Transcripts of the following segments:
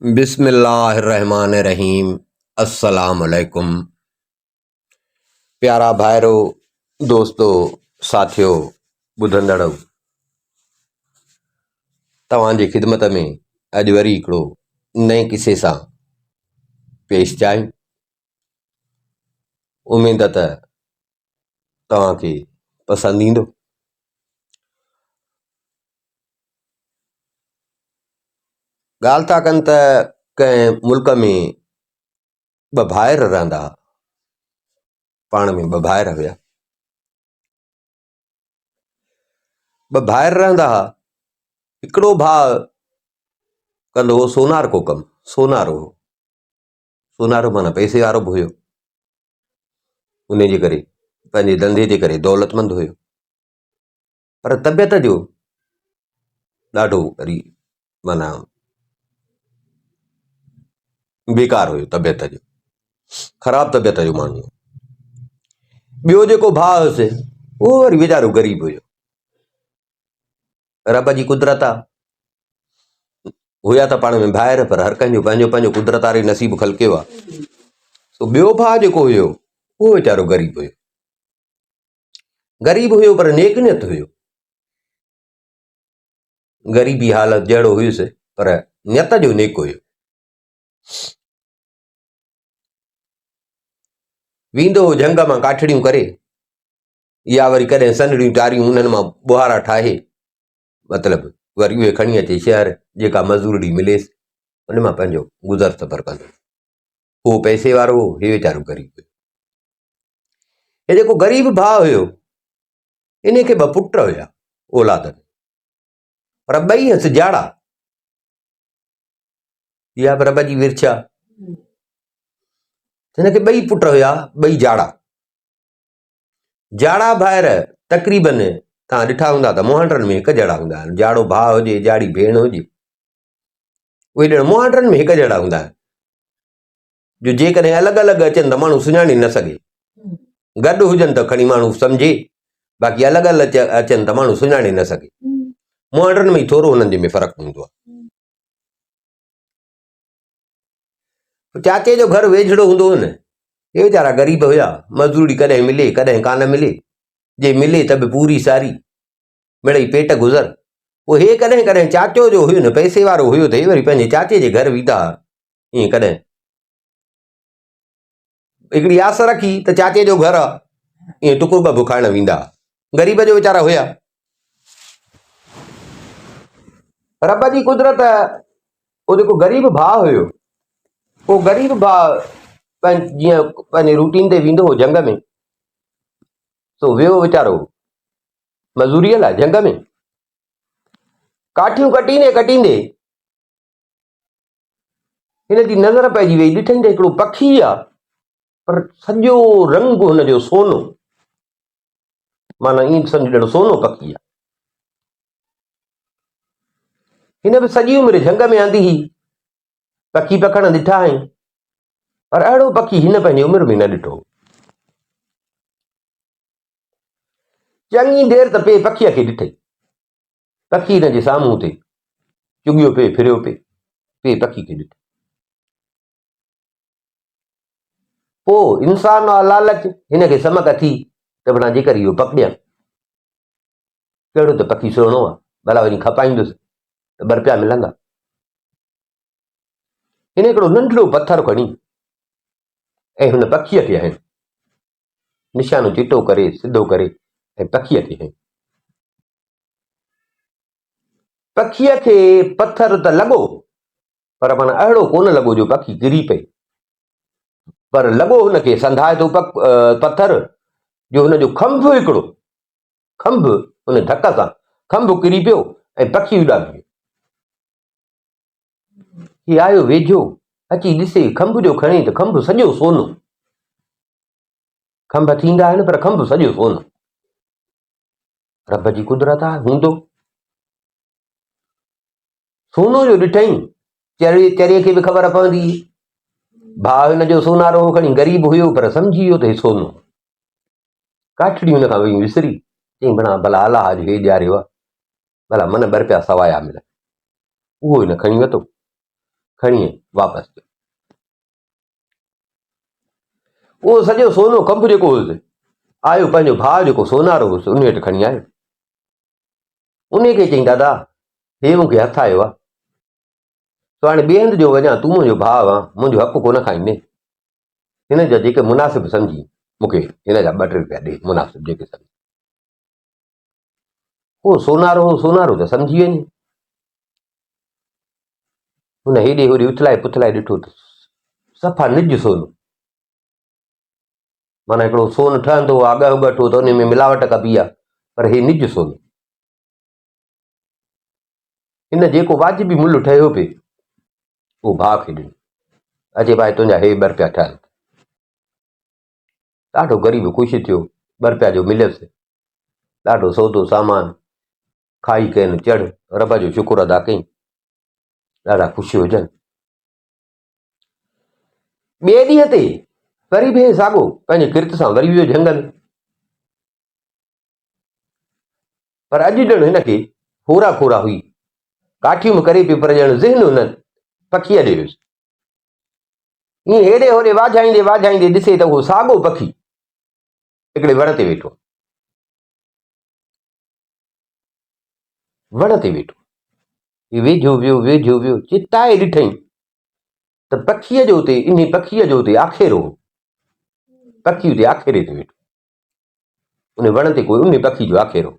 बिस्मिल्लाहिर्रहमानिर्रहीम। अस्सलाम वालेकुम। प्यारा भाइरो, दोस्तो, साथियो, ॿुधंदड़ तव्हांजी ख़िदमत में अॼु वरी हिकिड़ो नए किसे सां पेश थिया आहियूं। उमेद त तव्हांखे पसंदि ईंदो। ॻाल्हि था कनि त कंहिं मुल्क में ॿ भाइर रहंदा हुआ। पाण में ॿ भाइर हुया। ॿ भाइर रहंदा हुआ। हिकिड़ो भाउ कंदो हो सोनार को कमु। सोनारो हो। सोनारो माना पैसे वारो बि हुयो। उन जे करे पंहिंजे धंधे जे करे दौलतमंद हुयो, पर तबियत जो ॾाढो वरी माना बेकार हुयो। तबियत जो ख़राब तबियत जो माण्हू हो। ॿियो जेको भाउ हुयुसि उहो वरी वीचारो ग़रीब हुयो। रब जी कुदरत आहे, हुया त पाण में भाइर, पर हर कंहिंजो पंहिंजो पंहिंजो कुदरत वारे नसीब खलकियो आहे। सो ॿियो भाउ जेको हुयो उहो वीचारो ग़रीब हुयो। ग़रीब हुयो पर नेक नियत हुयो। ग़रीबी हालत जहिड़ो हुयुसि पर नियत जो नेक हुयो। वेंदो हो झंग मां काठड़ियूं करे, या वरी कॾहिं सनड़ियूं टारियूं उन्हनि मां ॿुहारा ठाहे, मतिलबु वरी उहे खणी अचे शहर, जेका मज़दूरी मिलेसि उन मां पंहिंजो गुज़र सफ़र कंदो। उहो पैसे वारो हो, हे वीचारो ग़रीब हुयो। हे जेको ग़रीब भाउ हुयो इन खे ॿ पुट हुया औलाद में, पर ॿई हंसि जाड़ा। इहा बि रब जी विरछा। हिनखे ॿई पुट हुया, ॿई जाड़ा। जाड़ा भाइर तक़रीबन तव्हां ॾिठा हूंदा त मुहांडनि में हिकु जहिड़ा हूंदा आहिनि। जाड़ो भाउ हुजे, जाड़ी भेण हुजे, उहे ॼण मुहांडनि में हिकु जहिड़ा हूंदा आहिनि, जो जेकॾहिं अलॻि अलॻि अचनि त माण्हू सुञाणे न सघे। गॾु हुजनि त खणी माण्हू सम्झे, बाक़ी अलॻि अलॻि अचनि त माण्हू सुञाणे न सघे। मुहांडनि में ई थोरो हुननि जे में फ़र्क़ु हूंदो आहे। चाचे जो घर वेझड़ो हूंदो हो न, हे वीचारा ग़रीब हुया। मज़दूरी कॾहिं मिले कॾहिं कान मिले, जे मिले त बि पूरी सारी मिड़ई पेट गुज़र। पोइ हे कॾहिं कॾहिं चाचो जो हुयो न, पैसे वारो हुयो, त हे वरी पंहिंजे चाचे जे घर वेंदा। ईअं कॾहिं हिकिड़ी आस रखी त चाचे जो घर आहे, ईअं टुकुर ॿ खाइण वेंदा। ग़रीब जो वीचारा हुया। रब जी कुदरत, उहो जेको ग़रीब भाउ हुयो, उहो ग़रीब भाउ जीअं पंहिंजे रूटीन ते वेंदो हो जंग में, सो वियो वीचारो मज़दूरीअ लाइ जंग में। काठियूं कटींदे कटींदे हिन जी नज़र पइजी वई, ॾिठई त हिकिड़ो पखी आहे, पर सॼो रंग हुनजो सोनो, माना ईअं सम्झ ॼण सोनो पखी आहे। हिन बि सॼी उमिरि जंग में आंदी हुई, पखी पखण ॾिठा आहिनि, पर अहिड़ो पखी हिन पंहिंजी उमिरि में न ॾिठो। चङी देरि त पे पखीअ खे ॾिठई। पखी हिन जे साम्हूं ते चुगियो पिए, फिरियो पिए, पे पखी खे ॾिठो। पोइ इंसान आहे लालच, हिनखे समक थी त भला जेकर इहो पकड़ियां, कहिड़ो त पखी सुहिणो आहे, भला वञी खपाईंदुसि त ॿ रुपया मिलंदा। हिन हिकिड़ो नंढड़ो पथर खणी ऐं हुन पखीअ खे हंयो, निशानो चिटो करे सिधो करे ऐं पखीअ खे हंयो। पखीअ खे पथर त लॻो, पर माना अहिड़ो कोन लॻो जो पखी किरी पई, पर लॻो हुनखे संधाए थो पथर जो हुनजो खंभ, हिकिड़ो खंभ हुन धक सां खंभ किरी पियो ऐं पखी उॾामी वियो। हीउ आयो वेझो, अची ॾिसे खंभ जो खणे त खंभ सॼो सोनो। खंभ थींदा आहिनि पर खंभ सॼो सोनो। रब जी कुदरत आहे, हूंदो सोनो जो ॾिठई। चरे खे बि ख़बर पवंदी, भाउ हिनजो सोनारो खणी ग़रीब हुयो पर सम्झी वियो त हे सोनो। काठड़ी हुन खां वई विसरी, चई भला अलाह अॼु हे ॾियारियो आहे, भला मन ॿ रुपया सवाया मिलनि। उहो हिन खणी वरितो खणी वापसि थियो। उहो सॼो सोनो कंबु जेको हुयुसि आयो पंहिंजो भाउ जेको सोनारो हुयुसि उन वटि खणी आयो। उन खे चई दादा हे मूंखे हथु आयो आहे, तो हाणे ॿिए हंधि जो वञा, तूं मुंहिंजो भाउ आहे, मुंहिंजो हक़ु कोन खाईंदे, हिन जा जेके मुनासिब सम्झी मूंखे हिन जा 2 रुपया ॾे, मुनासिब जेके सम्झी। उहो सोनारो हो, सोनारो त सम्झी वञे। हुन हेॾे होॾे उथलाए पुथलाए ॾिठो त सफ़ा निज सोनो, माना हिकिड़ो सोन ठहंदो आहे अॻ उॻठो त उन में मिलावट कबी आहे, पर हे निज सोनो। हिन जेको वाजिबी मुल्ह ठहियो पिए उहो भाउ खे ॾिनो, अचे भाई तुंहिंजा हे 2 रुपया ठहियल। ॾाढो ग़रीब ख़ुशि थियो, 2 रुपया जो मिलियसि, ॾाढो सौदो सामान खाई कयनि चढ़, रब जो शुक्र अदा कई, ॾाढा ख़ुशि हुजनि। ॿिए ॾींहं ते वरी बि साॻियो पंहिंजे किर्त सां वरी वियो झंगल, पर अॼु ॼण हिनखे होरा खोरा हुई, काठियूं करे पियो, पर ॼण ज़हन हुन पखीअ ॾे वियुसि। ईअं हेॾे होॾे वाझाईंदे वाझाईंदे ॾिसे त उहो साॻियो पखी हिकिड़े वण ते वेठो, वण ते वेठो, वेझो वियो वेझो वियो, चिताए ॾिठई त पखीअ जो उते, इन पखीअ जो उते आखेरो, पखी उते आखेरे ते वेठो, उन वण ते कोई उन पखी जो आखेरो।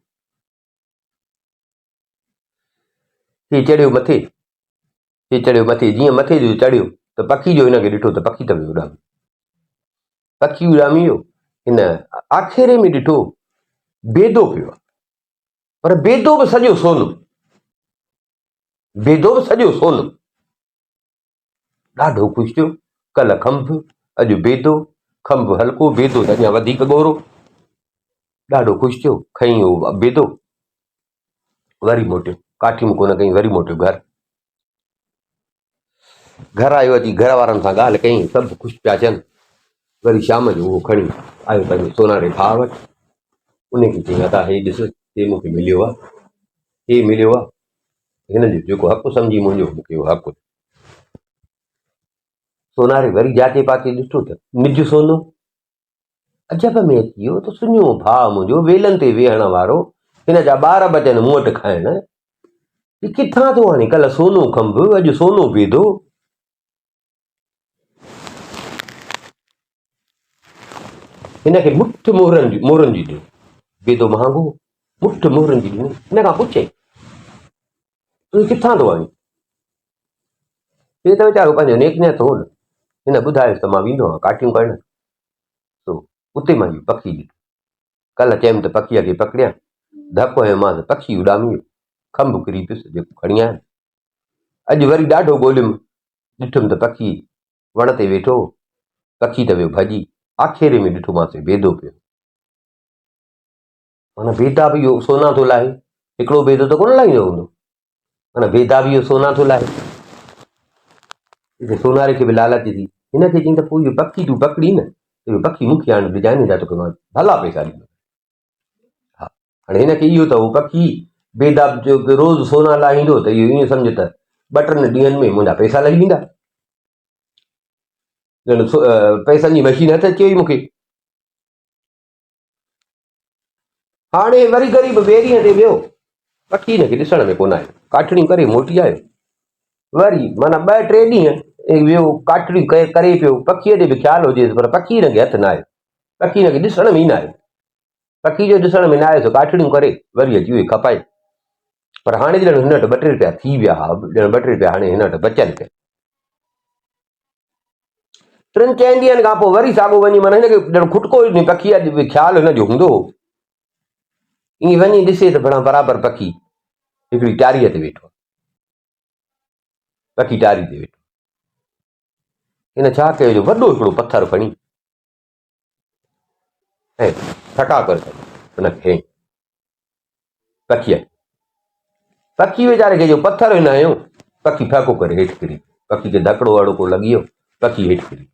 हे चढ़ियो मथे, हे चढ़ियो मथे, जीअं मथे जो चढ़ियो त पखी जो हिनखे ॾिठो त पखी त वियो उॾामी, पखी उॾामी वियो। हिन आखेरे में ॾिठो बेदो पियो आहे, पर बेदो बि सॼो सोनो, बेदो बि सॼो सोनो। ॾाढो ख़ुशि थियो, कल्ह खंभु अॼु बेदो, खंभु हल्को बेदो त अञा वधीक ॻोरो, ॾाढो ख़ुशि थियो, खईं उहो बेदो, वरी मोटियो, काठियूं कोन कई, वरी मोटियो घर आयो, अची घर वारनि सां ॻाल्हि कई, सभु ख़ुशि पिया थियनि। वरी शाम जो उहो खणी आयो पंहिंजे सोनारे भाउ वटि, उनखे चई दादा हे ॾिस, हे मूंखे मिलियो आहे, हे मिलियो आहे, हिन जो जेको हक़ु सम्झी मुंहिंजो मूंखे उहो हक़ु। सोनारे वरी जाचे पाचे ॾिठो त निज सोनो, अजब में अची वियो त सुञो भाउ मुंहिंजो वेलनि ते वेहण वारो, हिन जा 2 बचन मूं वटि खाइण, ही किथां थो आणे, कल्ह सोनो खंभु अॼु सोनो बेदो। हिनखे मुठ मोहरनि जी ॾिनो, बेदो महांगो, मुठ मोहरनि जी ॾिनो। हिन खां पुछे तूं किथां थो आणी, हे त वीचारो पंहिंजो नेक नियत हो न, हिन ॿुधायुसि त मां वेंदो आहियां काठियूं करणु, तो उते मां इहो पखी ॾिठो, कल्ह चयमि त पखीअ खे पकड़ियां, धकु हयो मां त पखी उॾामी वियो, खंभु किरी पियुसि जेको खणी आयुमि। अॼु वरी ॾाढो ॻोल्हियुमि, ॾिठुमि त पखी वण ते वेठो, पखी त वियो भॼी, आखेरे में ॾिठोमांसि बेदो पियो, माना बेदा बि इहो सोना थो लाहे, हिकिड़ो बेदो त कोन लाहींदो हूंदो, माना बेदा बि इहो सोना थो लाहे। सोनारे खे बि लालच थी, हिनखे चई त पोइ इहो पखी तूं पकड़ी न, इहो पखी मूंखे हाणे डिजाइन जा तोखे मां भला पैसा ॾींदुमि। हा, हाणे हिनखे इहो त उहो पखी बेदा जो रोज़ सोना लाहींदो त इहो ईअं सम्झ त 2-3 ॾींहंनि में मुंहिंजा पैसा लही वेंदा, पैसनि जी मशीन हथ अची वई मूंखे। हाणे वरी ग़रीब ॿिए ॾींहं ते वियो, पखी हिनखे ॾिसण में कोन आयो, काठड़ियूं करे मोटी आयो, वरी माना 2-3 ॾींहं वियो, काठड़ियूं करे पियो, पखीअ ते बि ख़्यालु हुजेसि, पर पखी हिनखे हथु न आयो, पखी हिनखे ॾिसण में ई न आयो, पखी जो ॾिसण में न आयुसि, काठड़ियूं करे वरी अची उहे खपाए। पर हाणे ॼण हिन वटि 2-3 रुपया थी विया हुआ, ॼण 2-3 रुपया हाणे हिन वटि बचनि पिया। 3-4 ॾींहंनि खां पोइ वरी साॻियो वञी, माना हिनखे ॼण खुटको पखीअ जो ख़्यालु हिनजो हूंदो, ईअं वञी ॾिसे त बराबरि पखी हिकिड़ी टारीअ ते वेठो, पखी टारी ते वेठो। हिन छा कयो, जो वॾो हिकिड़ो पथर खणी ऐं ठका करे हुनखे हईं पखीअ, पखी वीचारे खे जो पथर हिन हयो, पखी फेको करे हेठि किरी, पखी खे धकिड़ो अड़ोको लॻी वियो, पखी हेठि किरी,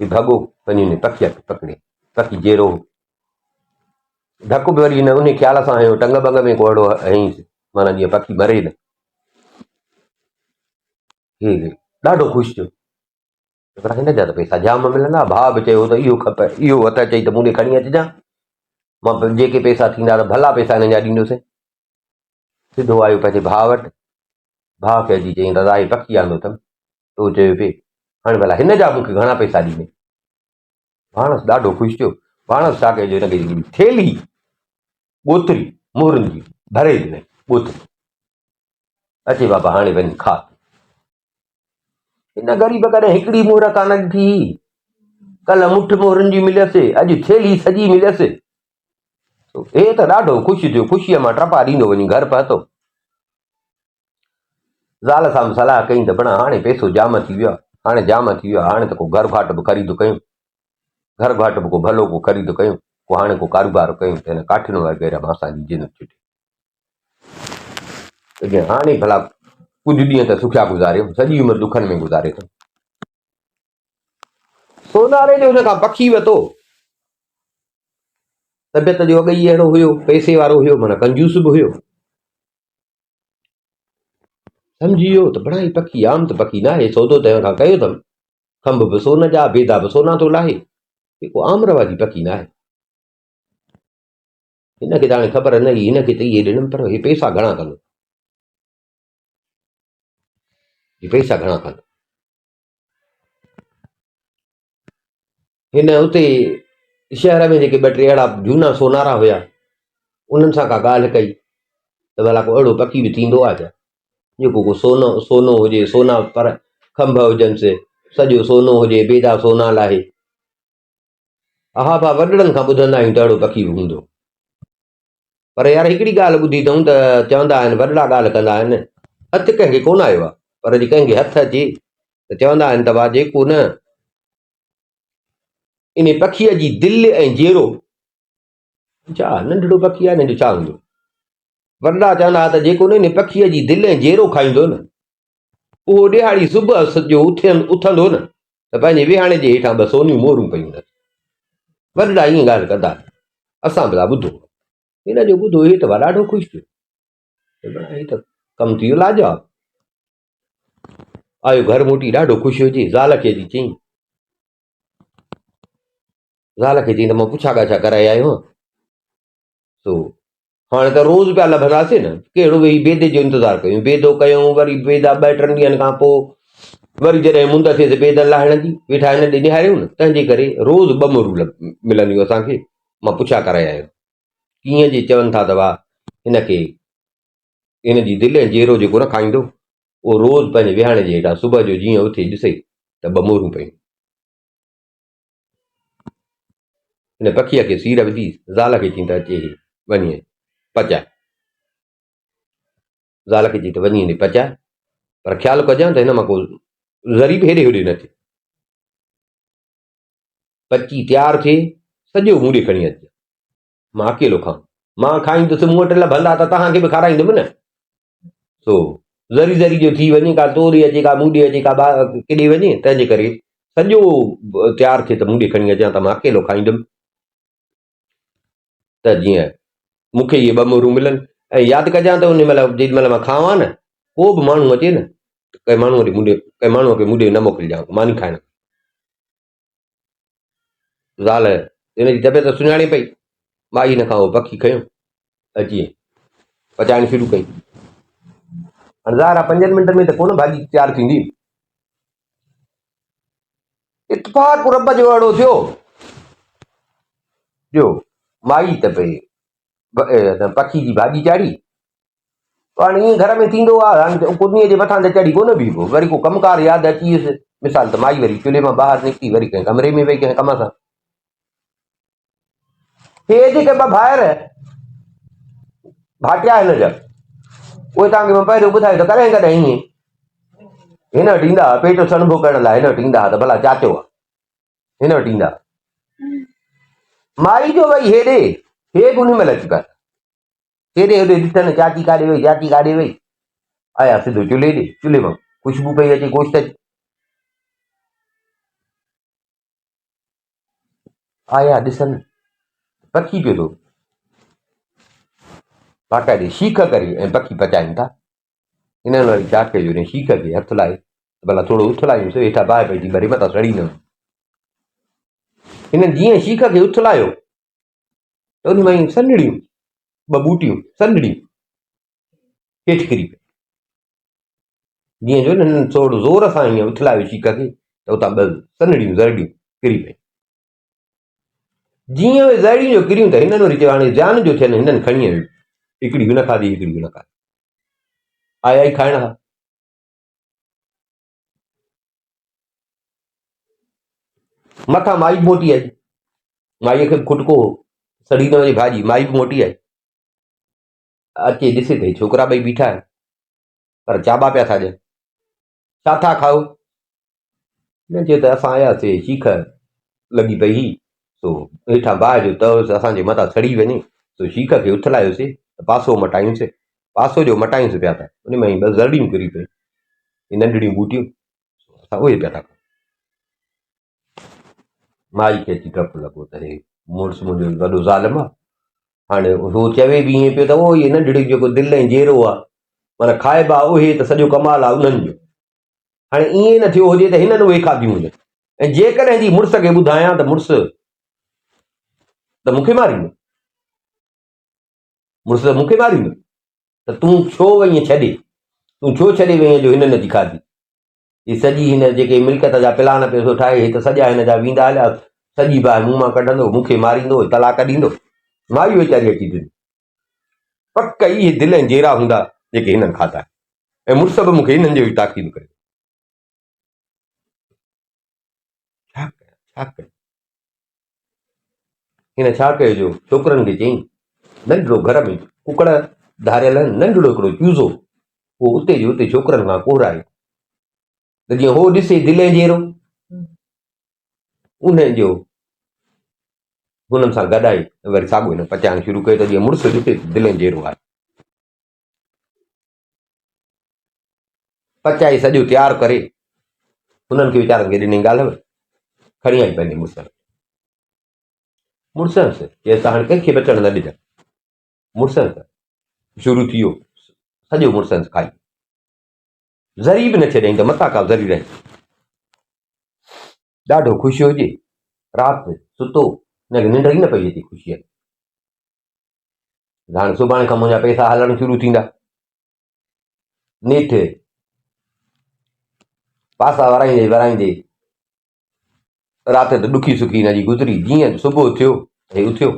भॻो वञी हुन पखीअ खे पकड़े, पखी जहिड़ो धकु बि वरी हिन उन ख़्याल सां हयो, टंग बंग में को अहिड़ो हयईंसि, माना जीअं पखी मरे न। हे ॾाढो ख़ुशि थियो। पर हिन जा त पैसा जाम मिलंदा। भाउ बि चयो त इहो खपे, इहो वठ चई त मूं ॾे खणी अचिजांइ, मां जेके पैसा थींदा त भला पैसा हिन जा ॾींदुसि। सिधो आयो पंहिंजे भाउ वटि, भाउ खे अची चई दादा ही पखी आंदो अथमि, तो चयो पिए हाणे भला हिन जा मूंखे घणा पैसा ॾींदे। भाणस ॾाढो ख़ुशि थियो। भाणस छा कयो, हिनखे हिकिड़ी थेली ॿोतरी मोहरनि जी भरे ॾिनई ॿोतरी, अचे बाबा हाणे वञी खा। हिन ग़रीब कॾहिं हिकिड़ी मोहर कान ॾिठी, कल्ह मुठ मोहरनि जी मिलियसि, अॼु थेली सॼी मिलियसि। हे त ॾाढो ख़ुशि थियो, ख़ुशीअ मां टपा ॾींदो वञी घर पहुतो। ज़ाल सां बि सलाह कई त बणा हाणे पैसो जाम थी वियो आहे, हाणे जाम थी वियो आहे, हाणे त को घर घाट बि ख़रीद कयूं, घर घाट बि को भलो को ख़रीद कयूं, को हाणे को कारोबार कयूं त हिन काठियुनि वग़ैरह मां असांजी जिन छुटी। हाणे भला कुझु ॾींहं त सुखिया गुज़ारियो, सॼी उमिरि दुखनि में गुज़ारे थो। सोनारे जो हुन खां पखी वरितो, तबियत जो अॻु ई अहिड़ो हुयो, पैसे वारो हुयो, माना कंजूस बि हुयो। सम्झी वियो त बड़ा ही पखी, आम त पखी न आहे, सौदो त हिन खां कयो अथमि, खंभ बि सोन जा, बेदा बि सोना थो लाहे, को आम रवाजी पखी न आहे। हिनखे त हाणे ख़बर न हुई, हिनखे त इहे ॾिनमि, पर हे पैसा घणा कंदो, पैसा घणा कंदो। हिन उते शहर में जेके ॿ टे अहिड़ा झूना सोनारा हुया, उन्हनि सां का ॻाल्हि कई त भला को अहिड़ो पखी बि थींदो आहे छा, जेको को सोनो हुजे, सोना पर खंभ हुजनिसि, सॼो सोनो हुजे, बेदा सोना लाहे। हा भा वॾड़नि खां ॿुधंदा आहियूं त अहिड़ो पखी बि हूंदो, पर यार हिकिड़ी ॻाल्हि ॿुधी अथऊं त चवंदा आहिनि, वॾड़ा ॻाल्हि कंदा आहिनि, हथु कंहिंखे कोन आयो आहे, पर अॼु कंहिंखे हथु अचे त चवंदा आहिनि त भाउ जेको न इन पखीअ जी दिलि ऐं जेरो, छा नंढड़ो पखी आहे, नंढो छा हूंदो, वॾा चवंदा त जेको न इन पखीअ जी दिलि ऐं जेरो खाईंदो न, उहो ॾियारी सुबुह जो उथंदो न त पंहिंजे विहाणे जे हेठां ॿ सोनियूं मोहरूं पयूं हूंदसि। वॾा ईअं ॻाल्हि कंदा, असां भला ॿुधो, हिन जो ॿुधो, हे त भला ॾाढो ख़ुशि थियो, हे त कमु थी वियो लाजवाब। आयो घर मोटी ॾाढो ख़ुशि हुजे, ज़ाल खे अची चई, ज़ाल खे चई त मां पुछा ॻाछा कराए आयो आहियां, सो हाणे त रोज़ पिया लभंदासीं न, कहिड़ो वेही बेदे जो इंतज़ारु कयूं, बेदो कयूं, वरी बेदा 2-3 ॾींहंनि खां पोइ वरी जॾहिं मुंद थिएसि बेदनि लाहिण जी, वेठा हिन ॾे निहारियूं न, तंहिंजे करे रोज़ 2 मोहरूं मिलंदियूं असांखे, मां पुछा कराए आयो, कीअं जे चवनि था त भाउ हिनखे हिन जी दिलि ऐं जेरो जेको न खाईंदो, उहो रोज़ पंहिंजे विहाणे जे हेठां सुबुह जो जीअं उथे ॾिसे त 2 मोहरूं पयूं। हिन पखीअ खे सीर विधी, ज़ाल खे चई त अचे वञी पचाए, ज़ाल खे चई त वञी हिन पचाए, पर ख़्यालु कजांइ त हिन मां को ज़री बि हेॾे होॾे न थिए, पची तयारु थिए सॼो मूं ॾे खणी अचे, मां अकेलो खां, मां खाईंदुसि, मूं वटि लभंदा त तव्हांखे बि खाराईंदुमि न, सो ज़री ज़री जो थी वञे, का तो ॾे अचे, का मूं ॾे अचे, का केॾे वञे, तंहिंजे करे सॼो तयारु थिए त मूं ॾे खणी अचां त मां अकेलो खाईंदुमि, त जीअं मूंखे इहे 2 मोहरूं मिलनि। ऐं यादि कजां त उन महिल जेॾी महिल मां खावां न, को बि माण्हू अचे न, कंहिं माण्हूअ खे मूं ॾे न मोकिलिजांइ मानी खाइण। ज़ाल हिनजी तबियत सुञाणे पई, माई हिन खां उहो पखी खयों, अची पचाइण शुरू कई। हाणे ज़ाहिर आहे 5 मिंटनि में त कोन भाॼी तयारु थींदी, इत्तेफ़ाक़ रब जो अहिड़ो थियो जो माई त भई पखी जी भाॼी चाढ़ी, हाणे ईअं घर में थींदो आहे, हाणे कुन्नीअ जे मथां त चढ़ी कोन बीहबो, वरी को कमकार यादि अची वियुसि, मिसाल त माई वरी चुल्हे मां ॿाहिरि निकिती, वरी कंहिं कमरे में वेही कंहिं कम सां, हे जेके 2 भाइर भाटिया हिन जा, उहे तव्हांखे मां पहिरियों ॿुधायो त कॾहिं कॾहिं ईअं हिन वटि ईंदा, पेट सणिभो करण लाइ हिन वटि ईंदा त भला चाचो आहे, हिन वटि ईंदा, माई जो वई हेॾे, हे बि उन महिल अची पिया, हेॾे होॾे ॾिठनि, चाची काॾे वई, चाची काॾे वई, आया सिधो चुल्हे ॾे, चुल्हे मां ख़ुशबू पई अचे गोश्त जी, आया ॾिसनि पखी पियो थो बाक़ाइदे शीख करे ऐं पखी पचाइनि था। हिननि वरी छा कयो, शीख खे हथु लाहे भला थोरो उथलायूंसि, हेठां बाहि पइजी वरी मथां सड़ी न। हिननि जीअं शीख खे उथलायो त उन मां सनड़ियूं 2 बूटियूं सनड़ियूं हेठि किरी पई। जीअं जो न थोरो ज़ोर सां ईअं उथलायो शीख खे त उतां 2 सनड़ियूं ज़रड़ियूं किरी पई। जीअं उहे ज़रड़ियूं जो किरियूं त हिननि वरी चयो हाणे जान जो थियनि, हिननि खणी आयूं, हिकिड़ी हुन खाधी हिकिड़ी हुन खाधी, आया ई खाइण हा। मथां माई बि मोटी आई, माईअ खे बि खुटको हो, सड़ी न वञे भाॼी, माई बि मोटी आई, अचे ॾिसे त छोकिरा 2 बीठा आहिनि, पर चाॿा पिया था ॾियनि। छा था खाओ? न चयो त असां आयासीं, शीख लॻी पई हुई, सो हेठां बाहि जो तवसि असांजे मथां सड़ी वञे, सो शीख खे उथलायोसीं, पासो मटायूंसीं, पासो जो मटायूंसीं पिया था, उन में 2 ज़रड़ियूं किरी पयूं, नंढड़ियूं बूटियूं, असां उहे पिया था खाऊं। माई खे अची डपु लॻो त हे मुड़ुसु मुंहिंजो वॾो ज़ालिम आहे, हाणे उहो चवे बि ईअं पियो त उहो इहे नंढड़ी जेको दिलि ऐं जहिड़ो आहे, माना खाइबा उहे त सॼो कमाल आहे उन्हनि जो। हाणे ईअं न थियो हुजे त हिननि उहे खाधियूं हुजनि, ऐं जेकॾहिं जी मुड़ुस खे ॿुधायां त मुड़ुस त मूंखे मारींदो, मुड़ुस त मूंखे मारींदो, त तूं छो वञी छॾे, तूं छो छॾे वई जो हिननि जी खाधी, ही सॼी हिन जेके मिल्कत जा प्लान पियो थो ठाहे, हे त सॼा हिन जा वेंदा हलिया, सॼी बाहि मुंहुं मां कढंदो, मूंखे मारींदो, तलाक ॾींदो। माई वीचारी अची ॾिनी, पक इहे दिलि ऐं जहिड़ा हूंदा जेके हिननि खाधा, ऐं मुड़ुस बि मूंखे हिननि जो ई ताक़ीद करे। छा कयां? हिन छा कयो जो छोकिरनि खे चयईं, नंढिड़ो घर में कुकड़ धारियल आहिनि, नंढिड़ो हिकिड़ो चूज़ो, उहो उते जो उते छोकिरनि खां कोराए, त जीअं हो ॾिसे दिलि ऐं जहिड़ो, उन जो हुननि सां गॾाए वरी साॻियो हिन पचाइणु शुरू कयो, त जीअं मुड़ुस ॾिसे दिलि ऐं जहिड़ो आहे, पचाए सॼो तयारु करे हुननि खे वीचारनि खे ॾिनई ॻाल्हि, खणी आई पंहिंजे मुड़ुसनि चयसि त हाणे कंहिंखे बचण न ॾिजां। मुड़ुसनि त शुरू थी वियो, सॼो मुड़ुसनि खाई, ज़री बि न छॾियईं त मथां का ज़री रहे। ॾाढो ख़ुशि हुजे, राति सुतो, हुनखे निंड ई न पई अचे ख़ुशीअ में। हाणे सुभाणे खां मुंहिंजा पैसा हलण शुरू थींदा, नेठि पासा वराईंदे राति त ॾुखी सुखी हिनजी गुज़री। जीअं सुबुह थियो हे उथियो,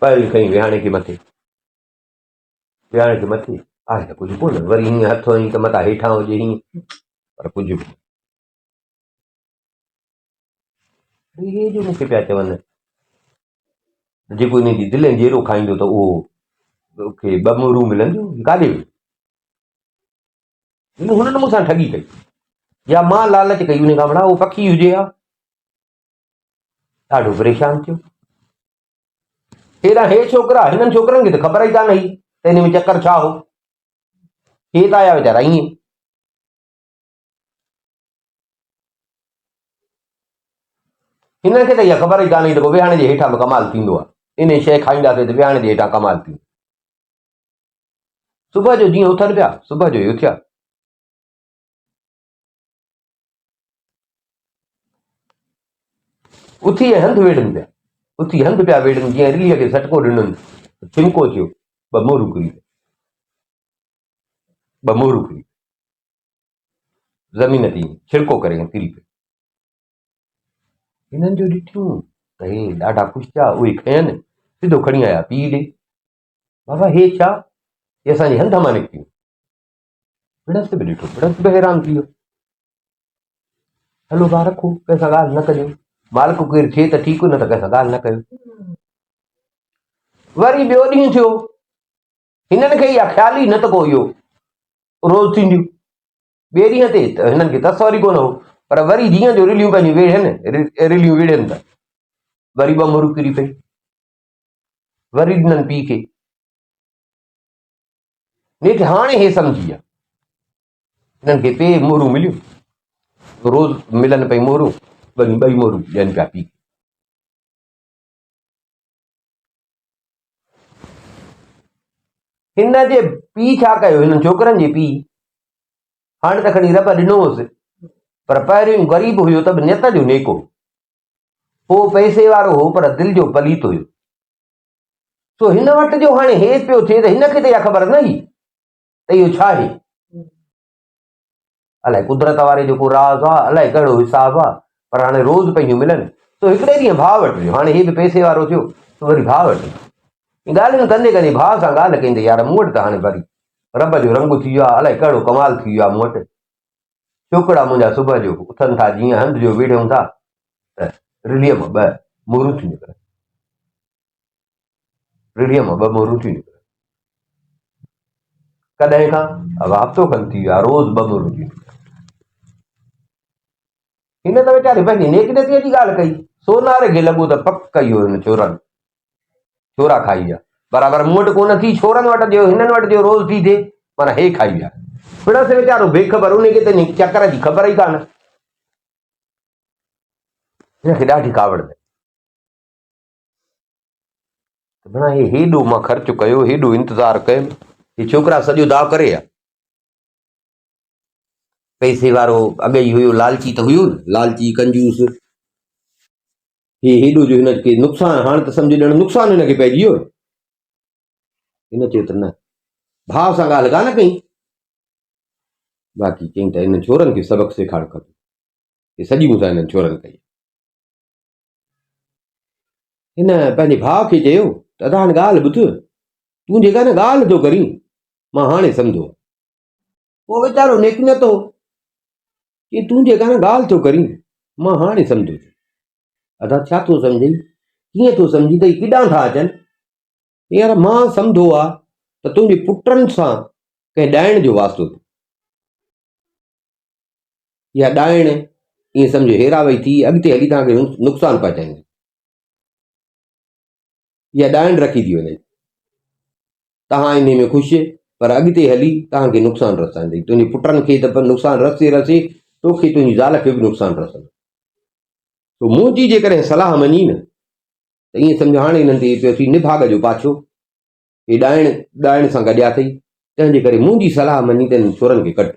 पहिरीं खईं विहाणे खे मथे, आहे त कुझु कोन, वरी हीअं हथ हईं त मथां हेठां हुजे हीअं, पर कुझु बि इहे जो मूंखे पिया चवनि जेको हिन जी दिलि ऐं जहिड़ो खाईंदो त उहो खे 2 मोहरूं मिलंदियूं, काॾे वियूं? हुननि मूंसां ठगी कई, या मां लालच कई उन खां वड़ा उहो पखी हुजे हा। ॾाढो परेशान थियो। हेॾा हे छोकिरा, हिननि छोकिरनि खे त ख़बर ई कान हुई त हिन में चकर छा हो, हे त आया वीचारा ईअं। हिननि खे त इहा ख़बर ई कान हुई त पोइ विहाणे जे हेठां बि कमाल थींदो आहे, इन शइ खाईंदासीं त विहाणे जे हेठां कमाल थींदो। सुबुह जो जीअं उथनि पिया, सुबुह जो ई उथिया, उथी ऐं हंधि वेढ़नि पिया, उथी हंधि पिया वेढ़नि, जीअं रिलीअ खे सटको ॾिननि, छिमको थियो, 2 मोहरूं किरी, 2 मोहरूं किरी ज़मीन ते छिड़को करे किरी पई। हिननि जो ॾिठियूं त हे ॾाढा ख़ुशि थिया, उहे खयनि, सिधो खणी आया पीउ ॾे, बाबा हे छा, हे असांजे हंध मां निकितियूं। पिणस बि ॾिठो, पिणस बि हैरान थी वियो, हलो भाउ रखो, कंहिंसां ॻाल्हि न कजो, मालिक केरु थिए त ठीकु, न त कंहिंसां ॻाल्हि न कयो। वरी ॿियो ॾींहुं थियो, हिननि खे इहा ख़्याल ई न त को इहो रोज़ थींदियूं। ॿिए ॾींहं ते त हिननि खे तसवरी कोन हो, पर वरी जीअं जो रिलियूं पंहिंजी वेढ़नि, रिलियूं विढ़नि त वरी 2 मोहरूं किरी पई, वरी ॾिननि पीउ खे। नेठि हाणे हे सम्झी विया, हिननि खे टे मोहरूं मिलियूं, रोज़ मिलनि पई मोहरूं, 2 मोहरूं ॾियनि पिया पीउ। हिन जे पीउ छा कयो, हिननि छोकिरनि जे पीउ, हाणे त खणी रॿ ॾिनो हुअसि, पर पहिरियों ग़रीब हुयो त बि नियत जो नेको, पोइ पैसे वारो हो पर दिलि जो पलीत हुयो। सो हिन वटि जो हाणे हे पियो थिए त हिनखे त इहा ख़बर न हुई त इहो छा आहे। अलाए कुदरत वारे जेको राज़ आहे, अलाए कहिड़ो हिसाब आहे, पर हाणे रोज़ पंहिंजूं मिलनि। सो हिकिड़े ॾींहुं भाउ वटि वियो, हाणे हे बि पैसे वारो थियो, तो वरी भाउ वटि ॻाल्हियूं कंदे कंदे भाउ सां ॻाल्हि कंदे, यार मूं वटि त हाणे वरी रब जो रंग थी वियो आहे, अलाए कहिड़ो कमाल थी वियो आहे मूं वटि। छोकिरा मुंहिंजा सुबुह जो उथनि था, जीअं हंध जो वेढ़ियूं था त रिलीअ मां 2 मोरूं थियूं निकिरनि, रिलीअ मां 2 मोरूं थियूं निकिरनि। कॾहिं खां? अब हफ़्तो खनि थी वियो आहे, रोज़ 2 मोरूं थियूं निकिरनि। हिन त वीचारे पंहिंजी नेकनतीअ जी ॻाल्हि कई, सोनारे खे लॻो त पक इहो हिन छोरनि छोरा खाई विया। बराबरि मूं वटि कोन थी, छोरनि वटि जो हिननि वटि जो रोज़ थी थिए, माना हे खाई विया। पिणसि वीचारो बेख़बर, उनखे त इन चकर जी ख़बर ई कान, हिनखे ॾाढी कावड़ में। माना हे हेॾो मां ख़र्चु कयो, हेॾो इंतज़ारु कयुमि, हे छोकिरा सॼो दाव करे विया। पैसे वारो अॻे ई हुयो, लालची त हुयो न, लालची कंजूस, हे हेॾो जो हिनखे नुक़सानु, हाणे त सम्झ ॼण नुक़सानु हिनखे पइजी वियो। हिन चयो त न, भाउ सां ॻाल्हि कान कई, बाक़ी चई त हिन छोरनि खे सबक़ु सेखारणु खपे। हे सॼी मूंसां हिननि छोरनि कई। हिन पंहिंजे भाउ खे चयो त अदा हाणे ॻाल्हि ॿुध, तूं जेका न ॻाल्हि थो करीं, मां हाणे सम्झो। पोइ वीचारो नेकनत हो कि तूं जेका न ॻाल्हि थो करीं, मां हाणे सम्झो। अदा छा थो सम्झई, कीअं थो सम्झी त केॾां था अचनि। यार मां सम्झो आहे त तुंहिंजे पुटनि सां कंहिं ॾाइण जो वास्तो थो, या ॾाइण ईअं सम्झो हेरा वई थी, अॻिते हली तव्हांखे नुक़सानु पहुचाईंदी, या ॾाइण रखी थी वञे, तव्हां इन में ख़ुशि, पर अॻिते हली तव्हांखे नुक़सानु रसाईंदी। तुंहिंजे पुटनि खे त नुक़सानु रसे रसे, तोखे तुंहिंजी ज़ाल खे बि नुक़सानु रसंदो। तो मुंहिंजी जेकॾहिं सलाह मञी न, त ईअं सम्झो हाणे हिननि ते पियो थी निभाग जो पाछो, हे ॾाइण सां गॾिया अथई, तंहिंजे करे मुंहिंजी सलाह मञी त हिननि छोरनि खे कढ।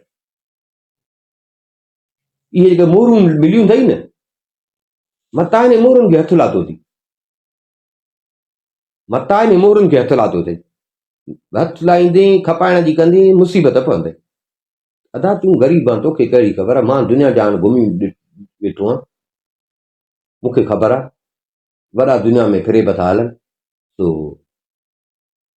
इहे जेके मोरूं मिलियूं अथई न, मतां हिन मोरुनि खे हथु लाथो अथई, मतां हिन मोरुनि खे हथु लाथो अथई। हथु लाहींदे खपाइण जी कंदे मुसीबत पवंदई। अदा तूं ग़रीब आहे, तोखे कहिड़ी ख़बर आहे, मां दुनिया जहान घुमी वेठो आहियां, मूंखे ख़बर आहे, वॾा दुनिया में फिरेब था हलनि। तो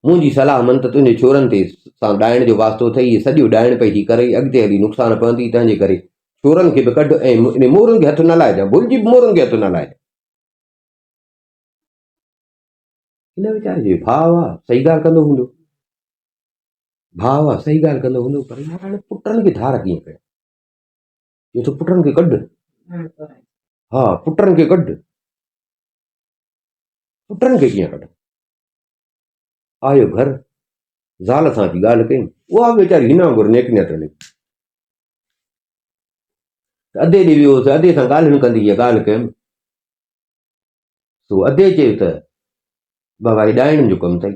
मुंहिंजी सलाह मन त तुंहिंजे छोरनि ते सां ॾाइण जो वास्तो अथई, इहे सॼो ॾाइण पई थी करे, अॻिते हली नुक़सानु पवंदी, तंहिंजे करे छोरनि खे बि कढ ऐं इन मोरुनि खे हथु न लाइजांइ, भुलिजी बि मोरुनि खे हथु न लाइजांइ। हिन वीचारे जो भाउ आहे, सही ॻाल्हि कंदो हूंदो, भाउ आहे सही ॻाल्हि कंदो हूंदो, पर यार हाणे पुटनि खे धार कीअं कयो, इहो त पुटनि खे कढ। हा, पुटनि खे कढ, पुटनि खे कीअं कढ। आयो घर, ज़ाल सां थी ॻाल्हि कई, उहा वीचारी हिन वांगुरु नेकनियत हली, अधे ॾींहुं वियोसि, अधे सां ॻाल्हियूं कंदी इहा ॻाल्हि कयमि। सो अधे चयो त बाबा हे ॾाइण जो कमु अथई,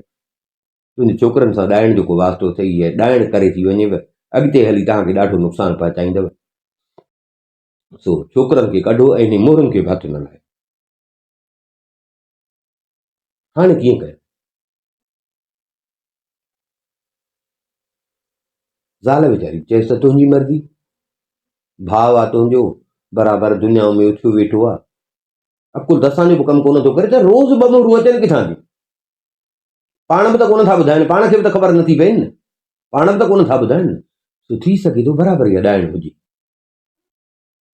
तुंहिंजे छोकिरनि सां ॾाइण जो को वास्तो अथई, इहा ॾाइण करे थी वञेव, अॻिते हली तव्हांखे ॾाढो नुक़सानु पहुचाईंदव। सो छोकिरनि खे कढो ऐं इन मोरुनि खे बि हथु न लाए। हाणे कीअं कयो? ज़ाल वीचारी चएसि त तुंहिंजी मर्ज़ी, भाउ आहे तुंहिंजो, बराबरि दुनिया में उथियो वेठो आहे, अकुल त असांजो बि कमु कोन थो करे त रोज़ 2 मोरूं अचनि किथां थियूं, पाण बि त कोन था ॿुधाइनि, पाण खे बि त ख़बर नथी पए न, पाण बि त कोन था ॿुधाइनि। तो थी सघे थो बराबरि इहा ॾाइण हुजे,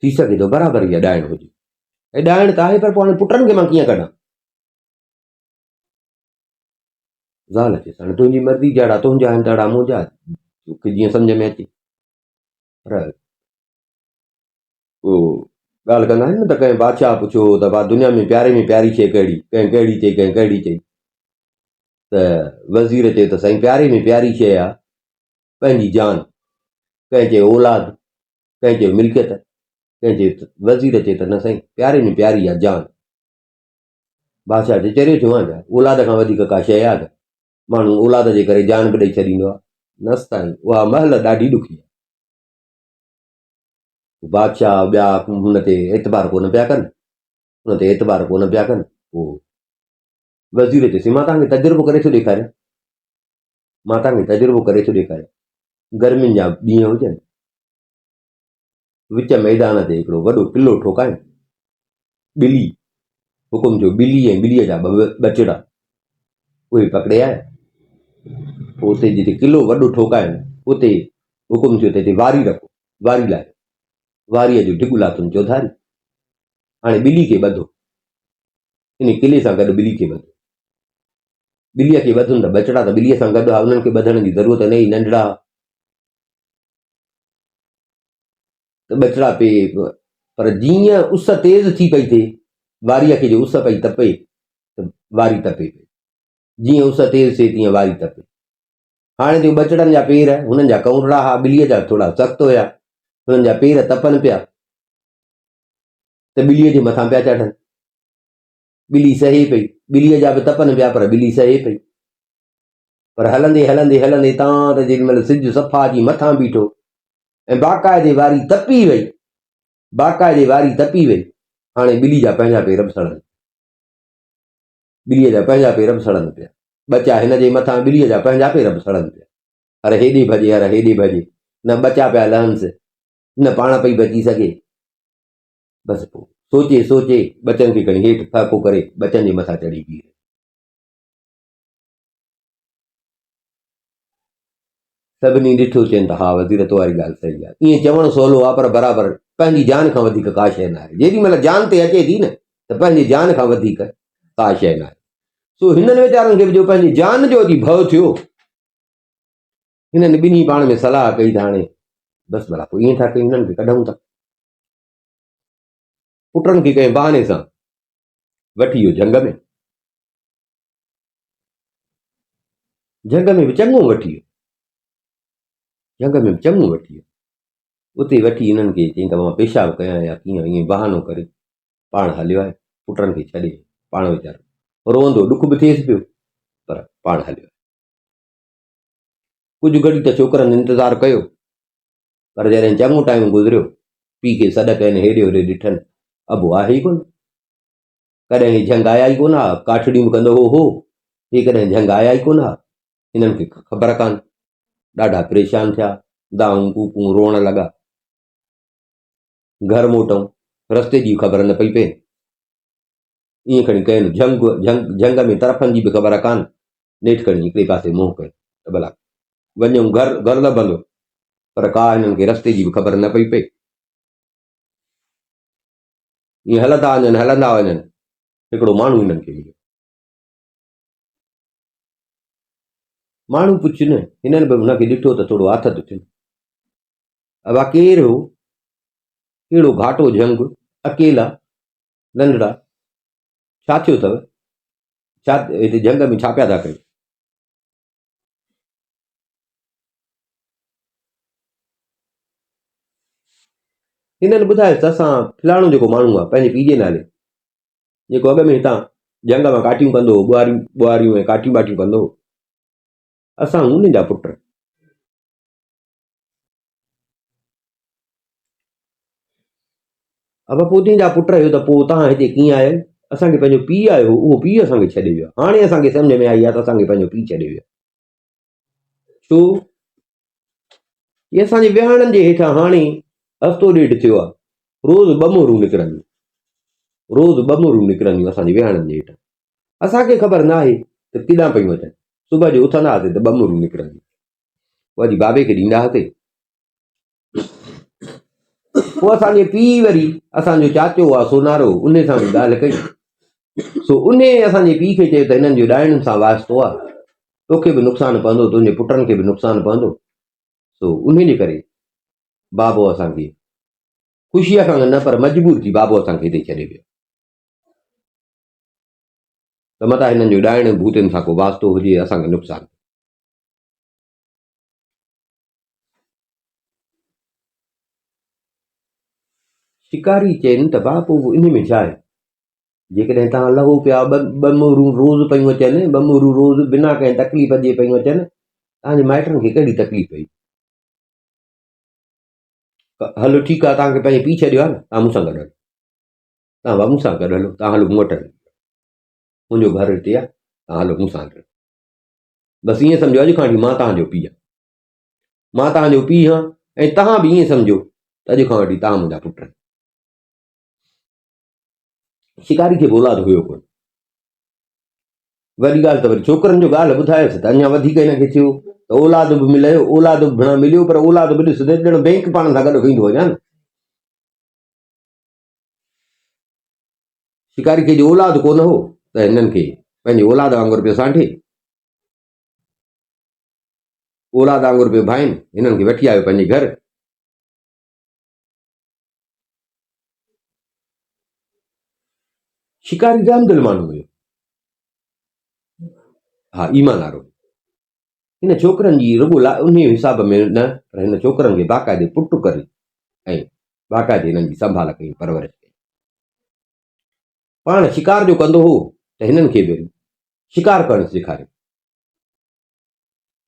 थी सघे थो बराबरि इहा ॾाइण हुजे, ऐं ॾाइण त आहे, पर पोइ हाणे पुटनि खे मां कीअं कढां। ज़ाल चएसि हाणे तुंहिंजी मर्ज़ी, जहिड़ा तुंहिंजा आहिनि तहिड़ा मुंहिंजा, तोखे जीअं सम्झ में अचे। पर उहो ॻाल्हि कंदा आहिनि न त कंहिं बादशाह पुछियो त भाउ दुनिया में प्यारी शइ कहिड़ी, कंहिं कहिड़ी चई, कंहिं कहिड़ी चई, त वज़ीर चयो त साईं प्यारे में प्यारी शइ आहे पंहिंजी जान, कंहिं चयो औलाद, कंहिं चयो मिल्कियत, कंहिं चयो, वज़ीर चयो त न साईं प्यारे में प्यारी आहे जान। बादशाह चयो चरियो थियो आहे, औलाद खां वधीक का शइ आहे त माण्हू औलाद जे करे जान बि ॾेई छॾींदो आहे, नस ताईं उहा महल ॾाढी ॾुखी आहे। बादशाह ॿिया हुन ते एतबार कोन पिया कनि, हुन ते एतबार कोन पिया कनि। पोइ वज़ीर चयसि मां तव्हांखे तजुर्बो करे थो ॾेखारियां, मां तव्हांखे तजुर्बो करे थो ॾेखारियां। गर्मियुनि जा ॾींहं हुजनि, विच मैदान ते हिकिड़ो वॾो किलो ठोकाए, ॿिली हुकुम थियो, ॿिली ऐं ॿिलीअ जा ॿचड़ा उहे पकिड़े आया। पोइ उते जिते किलो वॾो ठोकाइनि उते हुकुम थियो त हिते वारी रखो, वारी लाइ वारीअ जो ढिॻ लाथुनि चौधारी। हाणे ॿिली खे ॿधो, इन किले सां गॾु ॿिली खे ॿधो, ॿिलीअ खे ॿधुनि त ॿचड़ा त ॿिलीअ सां गॾु आहे, उन्हनि खे ॿधण जी ज़रूरत न हुई, नंढड़ा त ॿचड़ा पे। पर जीअं उस तेज़ थी पई थिए, वारीअ खे जो उस पई तपे त वारी तपे पई, जीअं उस तेज़ थिए तीअं वारी तपे। हाणे जो ॿचड़नि जा पेर, हुननि जा कौरड़ा हा, ॿिलीअ जा थोरा सख़्तु हुया, हुननि जा पेर तपनि पिया त ॿिलीअ जे मथां पिया चढ़नि। ॿिली सहे पई, ॿिलीअ जा बि तपनि पिया पर ॿिली सहे पई। पर हलंदे हलंदे हलंदे तव्हां त जेॾीमहिल सिज सफ़ा अची मथां बीठो ऐं बाक़ाइदे वारी तपी वई, बाक़ाइदे वारी तपी वई, हाणे ॿिली जा पंहिंजा पेर बि सड़नि, ॿिलीअ जा पंहिंजा पेर बि सड़नि पिया, ॿचा हिन जे मथां ॿिलीअ जा पंहिंजा पेर बि सड़नि पिया। अरे हेॾे भॼे, अरे हेॾे भॼे, न ॿचा पिया लहंसि, न पाण पई बची सघे। बसि पोइ सोचे सोचे ॿचनि खे खणी हेठि फ़ाको करे ॿचनि जे मथां चढ़ी बीह। सभिनी ॾिठो, चवनि त हा वज़ीर तो वारी ॻाल्हि सही आहे। ईअं चवणु सवलो आहे पर बराबरि पंहिंजी जान खां वधीक का शइ न आहे। जेॾीमहिल जान ते अचे थी न त पंहिंजी जान खां वधीक का शइ न आहे। सो हिननि वीचारनि खे बि जो पंहिंजी जान जो अॼु भउ थियो, हिननि ॿिन्ही पाण में सलाह कई त हाणे बसि भला पोइ ईअं था कयूं, हिननि खे कढूं था। पुटनि खे कंहिं बहाने सां वठी वियो झंग में, झंग में बि चङो वठी वियो, झंग में बि चङो वठी वियो। उते वठी हिननि खे चई त मां पेशाब कयां या कीअं, ईअं बहानो करे पाण हलियो आहे, पुटनि खे छॾे पाण वीचारो रोअंदो, ॾुख बि थिएसि पियो पर पाण हलियो। कुझु घड़ी त छोकिरनि इंतज़ारु कयो, पर जॾहिं चङो टाइम गुज़रियो, पीउ खे सॾ कयनि, हेॾे होॾे ॾिठनि, अबो आहे ई कोन। कॾहिं ही झंग आया ई कोन हा, काठड़ियूं कंदो हो, हे कॾहिं झंग आया ई कोन हा। हिननि खे ख़बर कान, ॾाढा परेशान थिया, दाऊं कूकूं रोअण लॻा। घर मोटऊं, रस्ते जी ख़बर न पई पए, ईअं खणी कयनि झंग में तरफ़नि जी बि ख़बर कान, नेठि खणी हिकिड़े पासे मुंहुं कयो त भला वञूं, घर लभंदो, पर का हिननि खे रस्ते जी बि ख़बर न पई पए। ईअं हलंदा वञनि, हलंदा वञनि, हिकिड़ो माण्हू हिननि खे मिलियो। माण्हू पुछ न, हिननि बि हुनखे ॾिठो त थोरो हथ थो थिए, अबा केरु हो, कहिड़ो घाटो झंग, अकेला, नंढड़ा, छा थियो अथव, छा हिते झंग में छा पिया था कयो? हिननि ॿुधायोसि त असां फलाणो जेको माण्हू आहे पंहिंजे पीउ जे नाले, जेको अॻ में हितां झंग मां काठियूं कंदो हो, ॿुहारियूं ऐं काठियूं वाठियूं कंदो हो, असां उन जा पुट। अब पोइ उन जा पुट आहियो त पोइ तव्हां हिते कीअं आहियो? असांखे पंहिंजो पीउ आयो, उहो पीउ असांखे छॾे वियो, हाणे असांखे सम्झ में आई आहे त असांखे पंहिंजो पीउ छॾे वियो। छो? इहे असांजे विहाणनि जे हेठां हाणे हफ़्तो ॾेढ थियो आहे, रोज़ ॿ मोहरूं निकिरंदियूं, रोज़ ॿ मोहरूं निकिरंदियूं असांजे विहाणनि जे हेठां। असांखे ख़बर न आहे त केॾां पयूं अचनि, सुबुह जो उथंदा हुआसीं त ॿ मोहरूं निकिरंदियूं, पोइ अॼु बाबे खे ॾींदा हुआसीं। पोइ असांजे पीउ वरी असांजो चाचो आहे सोनारो, उन सां बि ॻाल्हि कई, सो उन असांजे पीउ खे चयो त हिननि जो ॾाइणनि सां वास्तो आहे, तोखे बि नुक़सानु पवंदो, तुंहिंजे पुटनि खे बि नुक़सानु पवंदो। सो उन जे करे बाबो असांखे ख़ुशीअ खां न पर मजबूर थी बाबो असांखे हिते छॾे वियो, त मथां हिननि जो ॾाइण भूतनि सां को वास्तो हुजे, असांखे नुक़सानु। शिकारी चइनि त भाउ पोइ इन में छा आहे, जेकॾहिं तव्हां लहो पिया, ॿ मोहरूं रोज़ पयूं अचनि, ॿ मोहरूं रोज़ बिना कंहिं तकलीफ़ जे पयूं अचनि, तव्हांजे माइटनि खे कहिड़ी तकलीफ़ पई? हलो ठीकु आहे, तव्हांखे पंहिंजे पीउ छॾियो आहे न, तव्हां मूंसां गॾु हलो, तव्हां बाबा मूंसां गॾु हलो, तव्हां हलो मूं वटि हलो, मुंहिंजो घर हिते आहे, तव्हां हलो मूंसां गॾु। बसि ईअं सम्झो अॼु खां वठी मां तव्हांजो पीउ आहियां, मां तव्हांजो पीउ आहियां, ऐं तव्हां बि ईअं सम्झो त अॼु खां वठी तव्हां मुंहिंजा पुट आहियो। शिकारी खे बि औलाद हुयो कोन। वॾी ॻाल्हि त वरी छोकिरनि जो ॻाल्हि ॿुधायोसि त अञा वधीक हिनखे थियो त औलाद बि मिलियो, औलाद बि भेण मिलियो, पर औलाद बि ॾिस ॼण बैंक पाण सां गॾु ईंदो वञा न। शिकारी खे जो औलाद कोन हो त हिननि खे पंहिंजे औलाद वांगुरु पियो सांठे, औलाद वांगुरु पियो भाइनि, हिननि खे वठी आयो पंहिंजे घर। शिकारी जामदिल माण्हू हुयो, हा ईमानदारो। हिन छोकिरनि जी रुॻो उन हिसाब में न, पर हिन छोकिरनि खे बाक़ाइदे पुट करे ऐं बाक़ाइदे हिननि जी संभाल कई, परवरिश कई। पाण शिकार जो कंदो हो त हिननि खे बि शिकार करणु सेखारियो,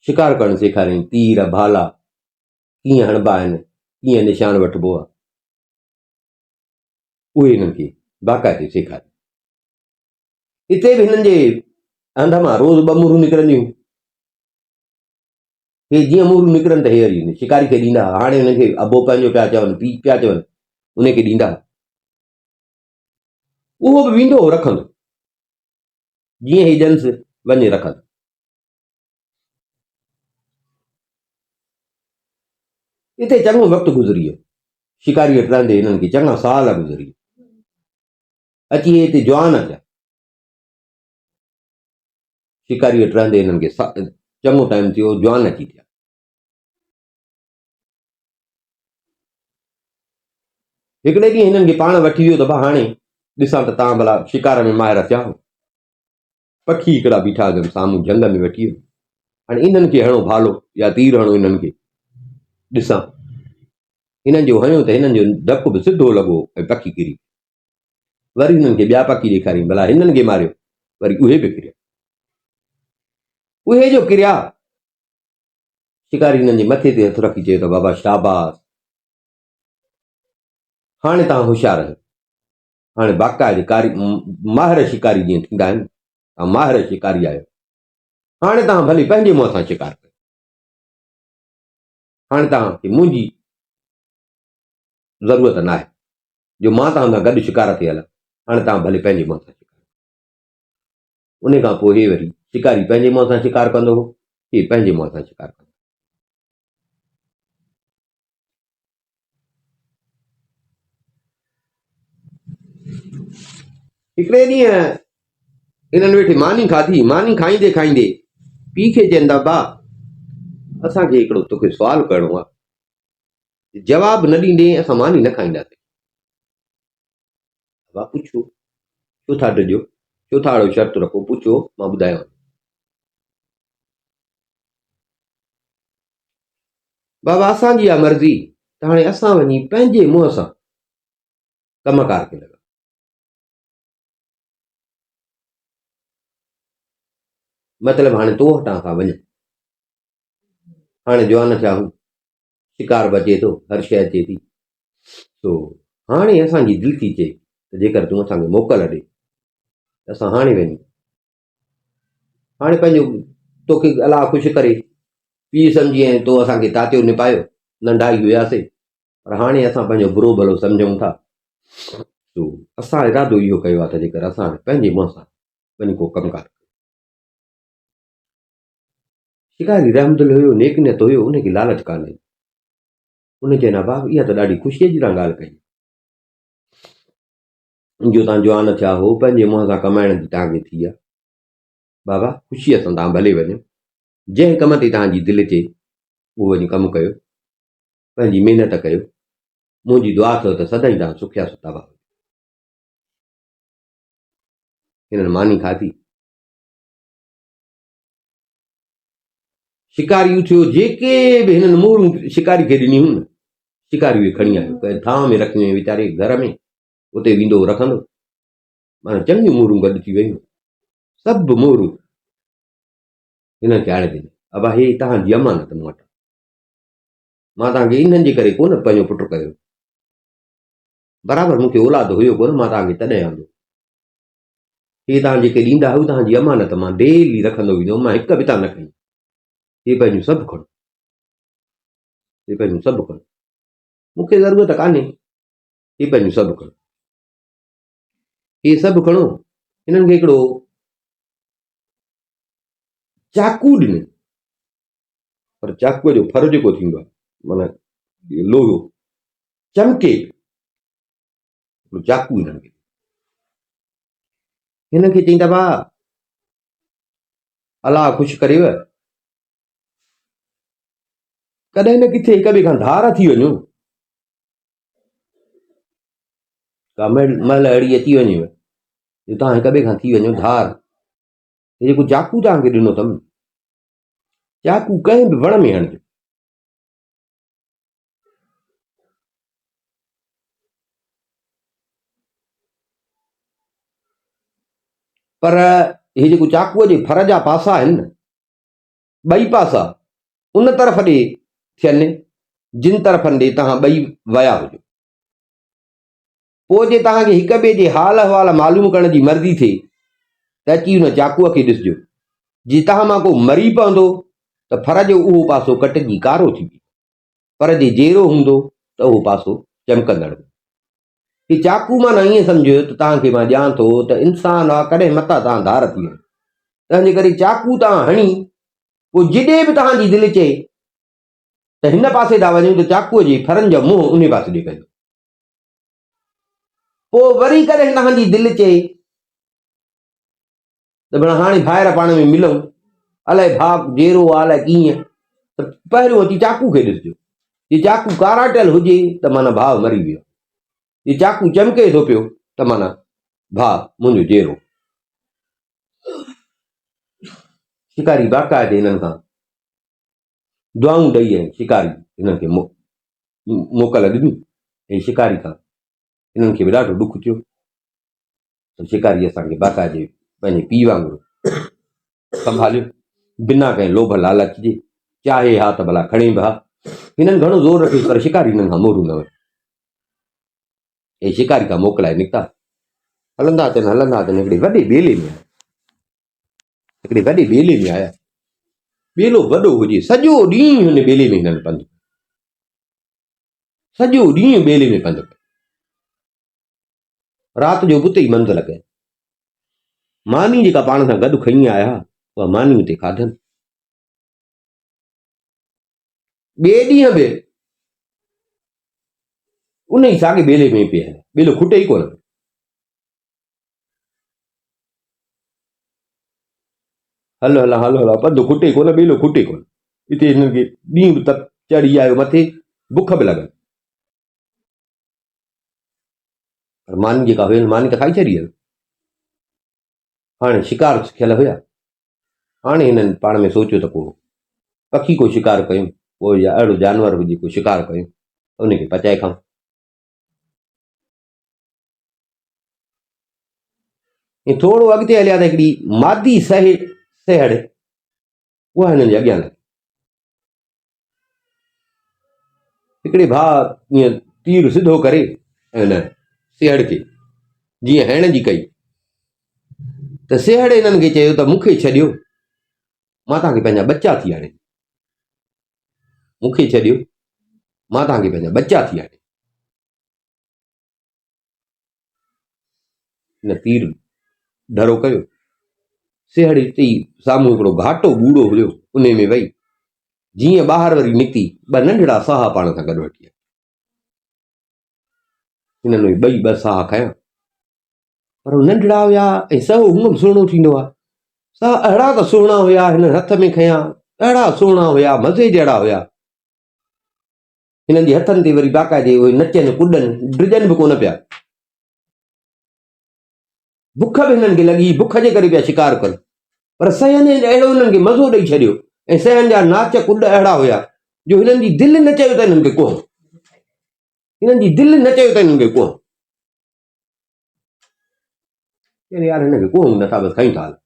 शिकार करणु सेखारियईं, तीर भाला कीअं हणिबा आहिनि, कीअं निशान वठिबो आहे, उहे हिननि खे बाक़ाइदे सेखारियो। हिते बि हिननि जे हंध मां रोज़ 2 मुरूं निकिरंदियूं, हे जीअं मुरूं निकिरनि त हे वरी शिकारी खे ॾींदा। हाणे हुनखे अबो पंहिंजो पिया चवनि, पीउ पिया चवनि, उनखे ॾींदा। उहो बि वेंदो हो रखंदो, जीअं ही ॼंसि वञे रखंदो। हिते चङो वक़्तु गुज़री वियो, शिकारी वटि रहंदे हिननि खे चङा साल गुज़री विया। अची हिते जवान थिया, शिकारी वटि रहंदे हिननि खे चङो टाइम थियो, जवान अची थिया। हिकिड़े ॾींहुं हिननि खे पाण वठी वियो त भाउ हाणे ॾिसां त तव्हां भला शिकार में माहिर थिया हो। पखी हिकिड़ा बीठा हुजनि साम्हूं झंग में वेठी वियो, हाणे इन्हनि खे हणो भालो या तीर हणो इन्हनि खे, ॾिसां। हिननि जो हयो त हिननि जो डपु बि सिधो लॻो ऐं पखी किरी। वरी हुननि खे ॿिया पखी ॾेखारियईं, भला हिननि खे मारियो, वरी उहे बि किरिया। उहे जो किरिया, शिकारी हिननि जे मथे ते हथु रखी चयो त बाबा शाबाश, हाणे तव्हां होशियारु आहियो, हाणे बाक़ाइदे माहिर शिकारी जीअं थींदा आहिनि, तव्हां माहिर शिकारी आहियो। हाणे तव्हां भले पंहिंजे मुंहं सां शिकार कयो, हाणे तव्हांखे मुंहिंजी ज़रूरत न आहे जो मां तव्हां सां गॾु शिकार ते हलां, हाणे तव्हां भले पंहिंजे मुंहं सां शिकार। उन खां पोइ हे वरी शिकारी पंहिंजे मुंहं सां शिकार कंदो हो, हे पंहिंजे मुंहं सां शिकार कंदो। हिकिड़े ॾींहुं हिननि वेठे मानी खाधी, मानी खाईंदे खाईंदे पीउ खे चवनि था, भाउ असांखे हिकिड़ो तोखे सुवालु करिणो आहे, जवाबु न ॾींदे असां मानी न खाईंदासीं। भाउ पुछो, छो था डिॼो, छो था अहिड़ो शर्त रखो, पुछो मां ॿुधायांव। बाबा असांजी आहे मर्ज़ी त हाणे असां वञी पंहिंजे मुंहं सां कमकार खे लॻा। मतिलबु हाणे तो वटां खां वञ, हाणे जवान थिया हूं, शिकार बि अचे थो, हर शइ अचे थी, तो हाणे असांजी दिलि थी चए त जेकर तूं असांखे मोकल ॾे त असां हाणे वञूं। हाणे पंहिंजो तोखे अलाह ख़ुशि करे पीउ सम्झी ऐं तो असांखे तातियो निपायो, नंढा ई हुआसीं, पर हाणे असां पंहिंजो बुरो भलो सम्झूं था, तो असां इरादो इहो कयो आहे त जेकर असां पंहिंजे मुंहं सां वञी को कमकार। शिकारी रहमदिल हुयो, नेकनियत हुयो, उनखे लालच कान हुई। उन चयो न बाबा इहा त ॾाढी ख़ुशीअ जी तव्हां ॻाल्हि कई, जो तव्हां जवान थिया हो, पंहिंजे मुंहं सां कमाइण जी तव्हांखे थी आहे। बाबा ख़ुशीअ सां तव्हां भले वञो, जंहिं कम ते तव्हांजी दिलि अचे उहो वञी कमु कयो, पंहिंजी महिनत कयो, मुंहिंजी दुआ अथव त सदाईं तव्हां सुखिया सुठा। हिननि मानी खाधी, शिकारी थियो, जेके बि हिननि मुहरूं शिकारी खे ॾिनियूं न, शिकारी उहे खणी आयो, कंहिं थांव में रखियूं हुई वीचारे घर में, उते वेंदो रखंदो, माना चङियूं मुहरूं गॾु थी वियूं, सभु मुहरूं हिननि खे आणे ॾिनी। अब हे तव्हांजी अमानत मूं वटि, मां तव्हांखे इन्हनि जे करे कोन पंहिंजो पुटु कयो, बराबरि मूंखे औलाद हुयो कोन, मां तव्हांखे तॾहिं आंदो। हे तव्हां जेके ॾींदा आहियो तव्हांजी अमानत मां डेली रखंदो वेंदो, मां हिकु बि तव्हां न खणी। हे पंहिंजो सभु खणो, हे पंहिंजो सभु खणो, मूंखे ज़रूरत कान्हे, हे पंहिंजो सभु खणो, हे सभु खणो। हिननि खे हिकिड़ो चाकू ॾिनो, पर चाकूअ जो फर जेको थींदो आहे माना लोहो चमके, चाकू हिननि खे, हिन खे चईं था भाउ अलाह ख़ुशि करेव, कॾहिं न किथे हिक ॿिए खां धार थी वञो, का महिल अहिड़ी अची वञेव जो तव्हां हिक ॿिए खां थी वञो धार। हे जेको चाकू तव्हांखे ॾिनो अथमि, चाकू कंहिं बि वण में हणिजो, पर हे जेको चाकूअ जे फर जा पासा आहिनि न, ॿई पासा उन तरफ़ ॾे थियनि जिन तरफ़नि ॾे तव्हां ॿई विया हुजो। पोइ जे तव्हांखे हिक ॿिए जे हाल अहिवाल मालूम करण जी मर्ज़ी थिए त अची हुन चाकूअ खे ॾिसिजो, जे तव्हां मां को मरी पवंदो त फर जो उहो पासो कटिजी कारो थी वेंदो, पर जे जहिड़ो हूंदो त उहो पासो चमकंदड़। ही चाकू माना ईअं सम्झो त तव्हांखे मां ॼाण थो त इंसान आहे, कॾहिं मथां तव्हां धार थी वञो, तंहिंजे करे चाकू तव्हां हणी पोइ जिॾे बि तव्हांजी दिलि चए त हिन पासे था वञूं त चाकूअ जे फरनि जो मुंहुं उन पासे ॾे कजो। पोइ वरी कॾहिं तव्हांजी दिलि चए त भला हाणे ॿाहिरि पाण में मिलूं, अलाए भाउ जहिड़ो आहे अलाए कीअं, त पहिरियों अची चाकू खे ॾिसिजो, जे चाकू काराटियल हुजे त माना भाउ मरी वियो, जे चाकू चमके थो पियो त माना भाउ मुंहिंजो जहिड़ो। शिकारी बाक़ाइदे हिननि खां दुआऊं ॾेई ऐं शिकारी हिननि खे मोकल ॾिनी, ऐं शिकारी खां हिननि खे बि ॾाढो ॾुख थियो त शिकारी असांखे बाक़ाइदे पंहिंजे पीउ वांगुरु संभालियो, बिना कंहिं लोभ लालच जे, चाहे हा त भला खणे भा। हिननि घणो ज़ोर रखियो पर शिकारी हिननि खां मोरू न वरितो, ऐं शिकारी खां मोकिलाए निकिता। हलंदा अचनि हिकिड़े वॾे ॿेले में, हिकिड़े वॾे ॿेले में आया, ॿेलो वॾो हुजे, सॼो ॾींहुं हुन ॿेले में हिननि पंधु, सॼो ॾींहुं ॿेले में पंधु, राति जो पुते ई मंज़िल कई, मानी जेका पाण सां गॾु खणी आया उहा मानी हुते खाधनि। ॿिए ॾींहं बि उन ई साॻे ॿेले में पिया, ॿेलो खुटे ई कोन, हलो हला हलो हला पंधु खुटे कोन, ॿेलो खुटे कोन, हिते हिननि खे ॾींहुं बि तप चढ़ी आयो मथे, बुख बि लॻनि, पर मानी जेका हुई मानी त खाई छॾी हुई। हाणे शिकार थियल हुया, हाणे हिननि पाण में सोचियो त को पखी को शिकार कयूं, पोइ या अहिड़ो जानवर हुजे को शिकार कयूं उनखे पचाए खाऊं। ऐं थोरो अॻिते हलिया त हिकिड़ी मादी सेहड़ उहा हिननि जे अॻियां लॻी, हिकिड़े भाउ ईअं तीर सिधो करे ऐं हिन सेहड़ खे जीअं हण जी कई त सेहड़ हिननि खे चयो त मूंखे छॾियो, मां तव्हांखे पंहिंजा बच्चा थी आणे, मूंखे छॾियो मां तव्हांखे पंहिंजा बच्चा थी आणे। हिन तीर डरो कयो, सेहड़ हिते ई साम्हूं हिकिड़ो घाटो बूढ़ो हुयो, उन में वई, जीअं ॿाहिरि वरी निकिती ॿ नंढड़ा साह पाण सां गॾु वठी आया, हिननि ॿई ॿ साह खयां, पर नंढड़ा हुया ऐं सहो हूअं बि सुहिणो थींदो आहे, साह अहिड़ा त सुहिणा हुया, हिन हथ में खयां अहिड़ा सुहिणा हुया, मज़े जहिड़ा हुया, हिननि जे हथनि ते वरी बाक़ाइदे उहे नचनि कुॾनि ड्रिजनि बि कोन पिया, बुख बि हिननि खे लॻी, बुख जे करे पिया शिकार कनि, पर सहनि अहिड़ो हिननि खे मज़ो ॾेई छॾियो, ऐं सहनि जा नाच कुॾ अहिड़ा हुया जो हिननि जी दिलि न चयो त हिननि खे कोह, हिननि जी दिलि न चयो त हिननि खे कोह, यार हिनखे कोह नथा, बसि खयूं था हलूं,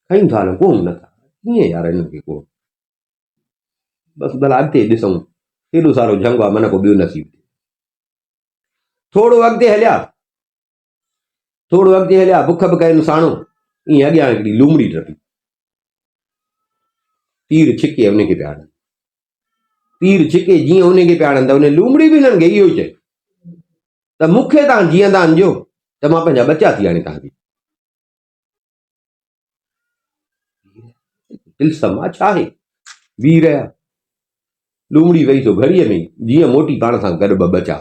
खयूं था हलूं, कोह नथा, कीअं यार हिननि खे कोह। बसि भला अॻिते ॾिसूं केॾो सारो जंग आहे मन को ॿियो नसीब। थोरो अॻिते हलिया बुख बि कनि साणो ईअं अॻियां हिकिड़ी लूमड़ी टपी तीर छिके उनखे पिया हणनि तीर छिके जीअं उनखे पिया हणनि त उन लूमड़ी बि हिननि खे इहो चए त मूंखे तव्हां जीअंदा आहियो त मां पंहिंजा बचा थी हाणे तव्हांखे तिलसम आहे छा आहे बीह रहिया लूमड़ी वई सो घड़ीअ में जीअं मोटी पाण सां गॾु ॿ बचा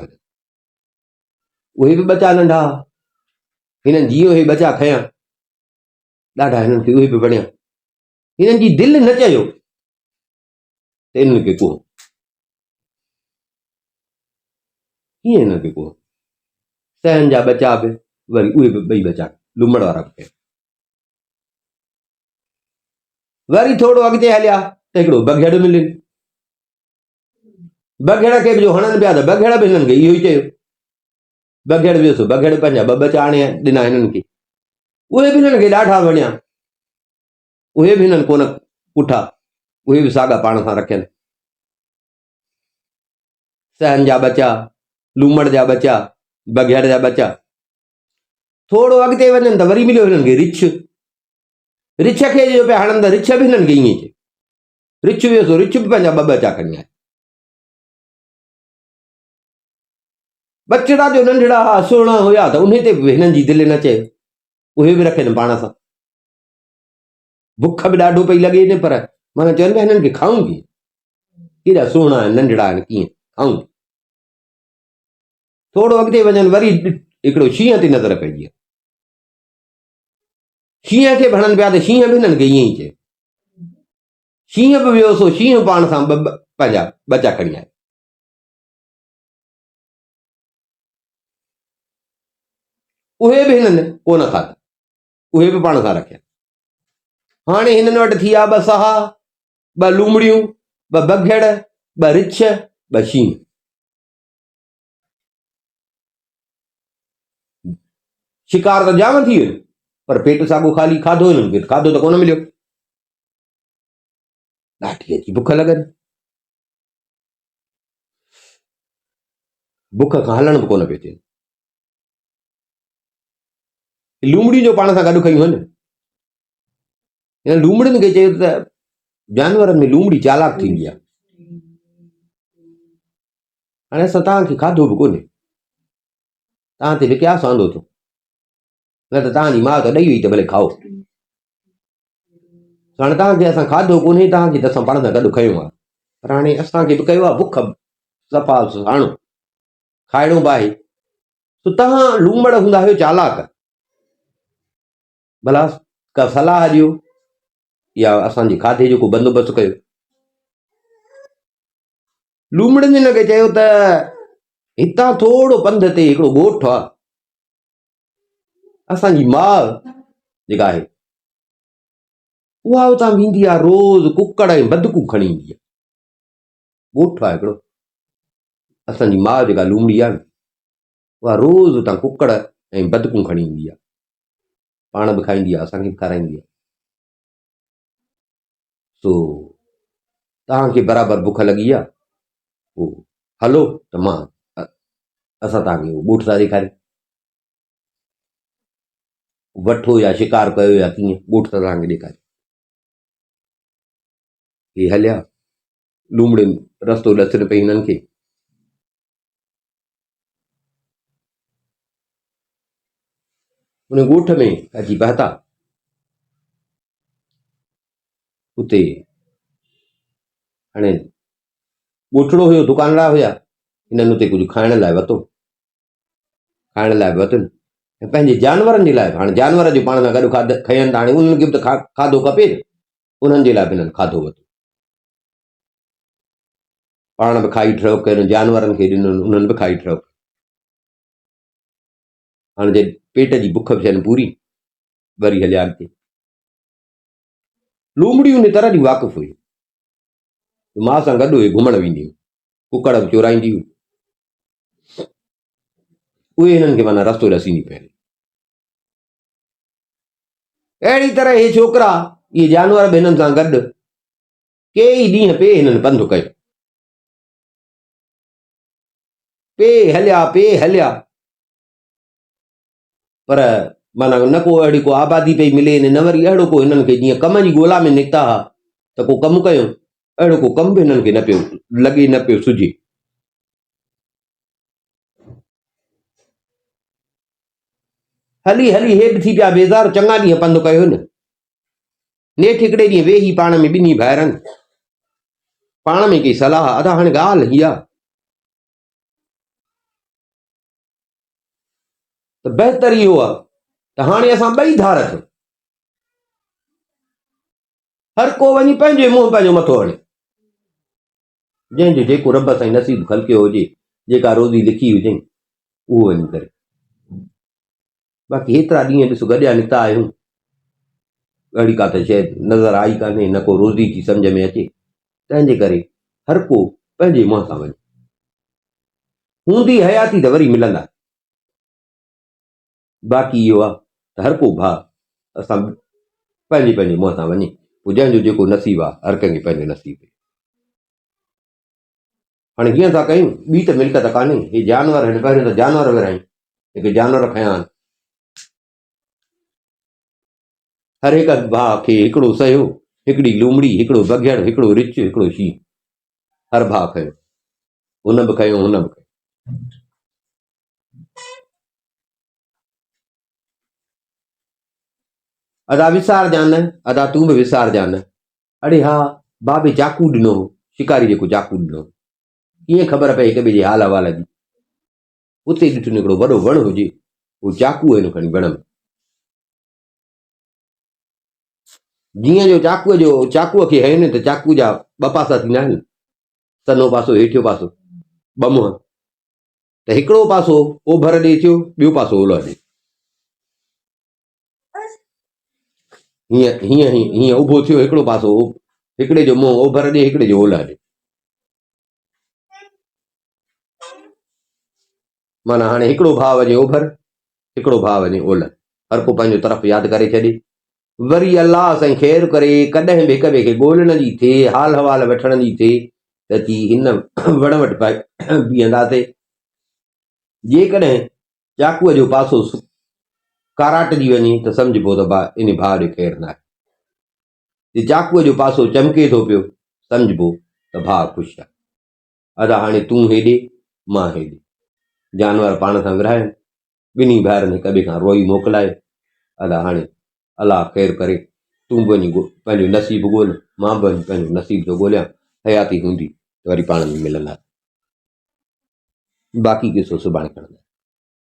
उहे बि बचा नंढा हिननि जीअं इहे बचा खयां ॾाढा हिननि खे उहे बि वणिया हिननि जी दिलि न चयो त इन्हनि खे को कीअं हिननि खे को सहन जा बचा बि वरी उहे बि ॿई बचा लूमड़ वारा बि कया वरी थोरो अॻिते हलिया त हिकिड़ो बघेड़ मिलियो बघेड़ खे बि जो हणनि पिया त बघेड़ बि हिननि खे इहो ई चयो बघेड़ वियुसि बघेड़ पंहिंजा ॿ बचा आणे ॾिना हिननि खे उहे बि हिननि खे ॾाढा वणिया उहे बि हिननि कोन पुठा उहे बि साॻा पाण सां रखियनि सहन जा बचा लूमड़ जा बचा बघेड़ जा बचा थोरो अॻिते वञनि त वरी मिलियो हिननि खे रिछ खे जो पिया हणनि त रिछ बि हिननि खे ईअं चए रिछ वियुसि रिछ बि पंहिंजा ॿ बचा खणी आया बचड़ा जो नंढड़ा सुहिणा हुया त उन ते बि हिननि जी दिलि न चए उहे बि रखनि पाण सां बुख बि ॾाढो पई लॻे पर माना चवनि पिया हिननि खे खाऊं कीअं केॾा सुहिणा आहिनि नंढड़ा आहिनि कीअं खाऊं थोरो अॻिते वञनि वरी हिकिड़ो शींहं ते नज़र पइजी शींहं खे बि हणनि पिया त शींहं बि हिननि खे ईअं ई चए शींहं बि वियोसि शींहं पाण सां पंहिंजा बचा खणी आया उहे बि हिननि कोन खाधा उहे बि पाण सां रखिया हाणे हिननि वटि थी विया ॿ सहा ॿ लूमड़ियूं ॿ बघेड़ ॿ रिछ ॿ शींहं शिकार त जाम थी वियो पर पेट साॻो ख़ाली खाधो हिननि खे खाधो त कोन मिलियो ॾाढी अची बुख लॻनि बुख खां हलण बि कोन पियो थिए लूमड़ियूं जो पाण सां गॾु कयूं आहिनि हिन लूमड़ियुनि खे चयो त जानवरनि में लूमड़ी चालाक थींदी आहे हाणे असां तव्हांखे खाधो बि कोन्हे तव्हां ते विकियास वांदो थियो न त तव्हांजी माउ त ॾेई वई त भले खाओ हाणे तव्हांखे असां खाधो कोन्हे तव्हांखे त असां पाण सां गॾु खयूं आहे पर हाणे असांखे बि कयो आहे बुख सफ़ा साणो खाइणो बि आहे त तव्हां लूमड़ हूंदा आहियो चालाक भला का सलाह ॾियो या असांजे खाधे जो को बंदोबस्तु कयो लूमड़ियुनि हिनखे चयो त हितां थोरो पंध ते हिकिड़ो ॻोठु आहे असांजी माउ जेका आहे उहा उतां वेंदी आहे रोज़ कुकड़ ऐं बदकू खणी ईंदी आहे ॻोठु आहे हिकिड़ो असांजी माउ जेका लूमड़ी आहे न उहा रोज़ उतां कुकड़ ऐं बदकू खणी ईंदी आहे पाण बि खाईंदी आहे असांखे बि खाराईंदी आहे सो तव्हांखे बराबरि बुख लॻी आहे पोइ हलो त मां असां तव्हांखे उहो ॻोठु था ॾेखारियूं वठो या शिकार कयो या कीअं ॻोठु त तव्हांखे ॾेखारियो हे हलिया लूमड़ियुनि रस्तो ॾसनि पई हिननि खे उन ॻोठ में अची पहुता उते हाणे ॻोठड़ो हुयो दुकानड़ा हुया हिननि उते कुझु खाइण लाइ वरितो ऐं पंहिंजे जानवरनि जे लाइ हाणे जानवर जो पाण सां गॾु खयनि था हाणे उन्हनि खे बि त खाधो खपे न उन्हनि जे लाइ बि हिननि खाधो वरितो पाण बि खाई ठहियो कयो जानवरनि खे ॾिनो उन्हनि बि खाई ठहियो हाणे जे पेट जी बुख बि थियनि पूरी वरी हलिया अॻिते लूमड़ियूं उन तरह जी वाक़ुफ़ हुई मां सां गॾु उहे घुमण वेंदियूं कुकड़ बि चोराईंदियूं उहे हिननि खे माना रस्तो ॾसींदी पई अहिड़ी तरह इहे छोकिरा इहे जानवर बि हिननि सां गॾु के ई ॾींहं पे हिननि पंधु कयो, पे हलिया पर माना न को अहिड़ी को आबादी पई मिले न वरी अहिड़ो को हिननि खे जीअं कम जी ॻोल्हा में निकिता हुआ त को कमु कयो, अहिड़ो को कमु बि हिननि खे न पियो लॻे, न पियो सुझे। हली हली हे बि थी पिया बेज़ार, चङा ॾींहं पंधु कयो न। नेठि हिकिड़े ॾींहुं वेही पाण में ॿिन्ही भाइरनि पाण में कई सलाह, अदा हाणे ॻाल्हि हीअ आहे त बहितर इहो आहे त हाणे असां ॿई धार थियूं, हर को वञी पंहिंजे मुंहुं पंहिंजो मथो हणे, जंहिंजो जेको रब साईं नसीब खलकियो हुजे, जेका रोज़ी लिखी हुजई उहो वञी करे। बाक़ी हेतिरा ॾींहं ॾिसो गॾिया निकिता आहियूं, अहिड़ी का त शइ नज़र आई कान्हे, न को रोज़ी थी सम्झ में अचे, तंहिंजे करे हर को पंहिंजे मुंहं सां वञे। हूंदी हयाती त वरी मिलंदा, बाक़ी इहो आहे त हर को भाउ असां पंहिंजे पंहिंजे मुंहं सां वञे, पोइ जंहिंजो जेको नसीबु आहे हर कंहिंखे पंहिंजो नसीबु। हाणे कीअं था कयूं, ॿी त मिल्कत कान्हे, हे जानवर आहिनि, पहिरियों त जानवर विरहायूं, हिकु जानवर खयां आहिनि, हर हिकु भाउ खे हिकिड़ो सयो, हिकिड़ी लूमड़ी, हिकिड़ो बघियड़, हिकिड़ो रिच, हिकिड़ो शींहुं, हर भाउ खयो, हुन बि खयो हुन बि खयो। अदा विसार जान, अदा तूं बि विसार जान। अड़े हा, बाबे चाकू ॾिनो हो, शिकारी जेको चाकू ॾिनो, कीअं ख़बर पए हिक ॿिए जे हाल अहवाल जी। उते ॾिठो हिकिड़ो वॾो वण हुजे, उहो चाकू आहिनि खणी वण में, जीअं जो चाकूअ खे हयो न त चाकू जा ॿ पासा थींदा आहिनि, सनो पासो हेठियो पासो, ॿ मुंहं, त हिकिड़ो पासो ओभर ॾे थियो, ॿियो पासो ओलह ॾे, हीअं हीअं हीअं उभो थियो, हिकिड़ो पासो हिकिड़े जो मुंहुं ओभर ॾे, हिकिड़े जो ओलह ॾे। माना हाणे हिकिड़ो भाउ वञे ओभर, हिकिड़ो भाउ वञे ओलह, हर को पंहिंजो तरफ़ यादि करे छॾे। वरी अलाह साईं ख़ैर करे कॾहिं बि हिक ॿिए खे ॻोल्हण जी थिए, हाल हवाल वठण जी थिए त अची हिन वण वटि बीहंदासीं। जेकॾहिं चाकूअ जो पासो काराटजी वञे त सम्झिबो त इन भाउ ॾे ख़ैर न आहे, जे चाकूअ जो पासो चमके थो पियो सम्झिबो त भाउ ख़ुशि आहे। अदा हाणे तूं हेॾे मां हेॾे, जानवर पाण सां विरहाइनि, ॿिन्ही भाइरनि हिक ॿिए खां रोई मोकिलाए। अदा हाणे अलाह ख़ैर करे, तूं बि वञी पंहिंजो नसीबु ॻोल्ह, मां बि वञी पंहिंजो नसीब थो ॻोल्हियां, हयाती हूंदी त वरी पाण में मिलंदा, बाक़ी किसो सुभाणे खणंदा।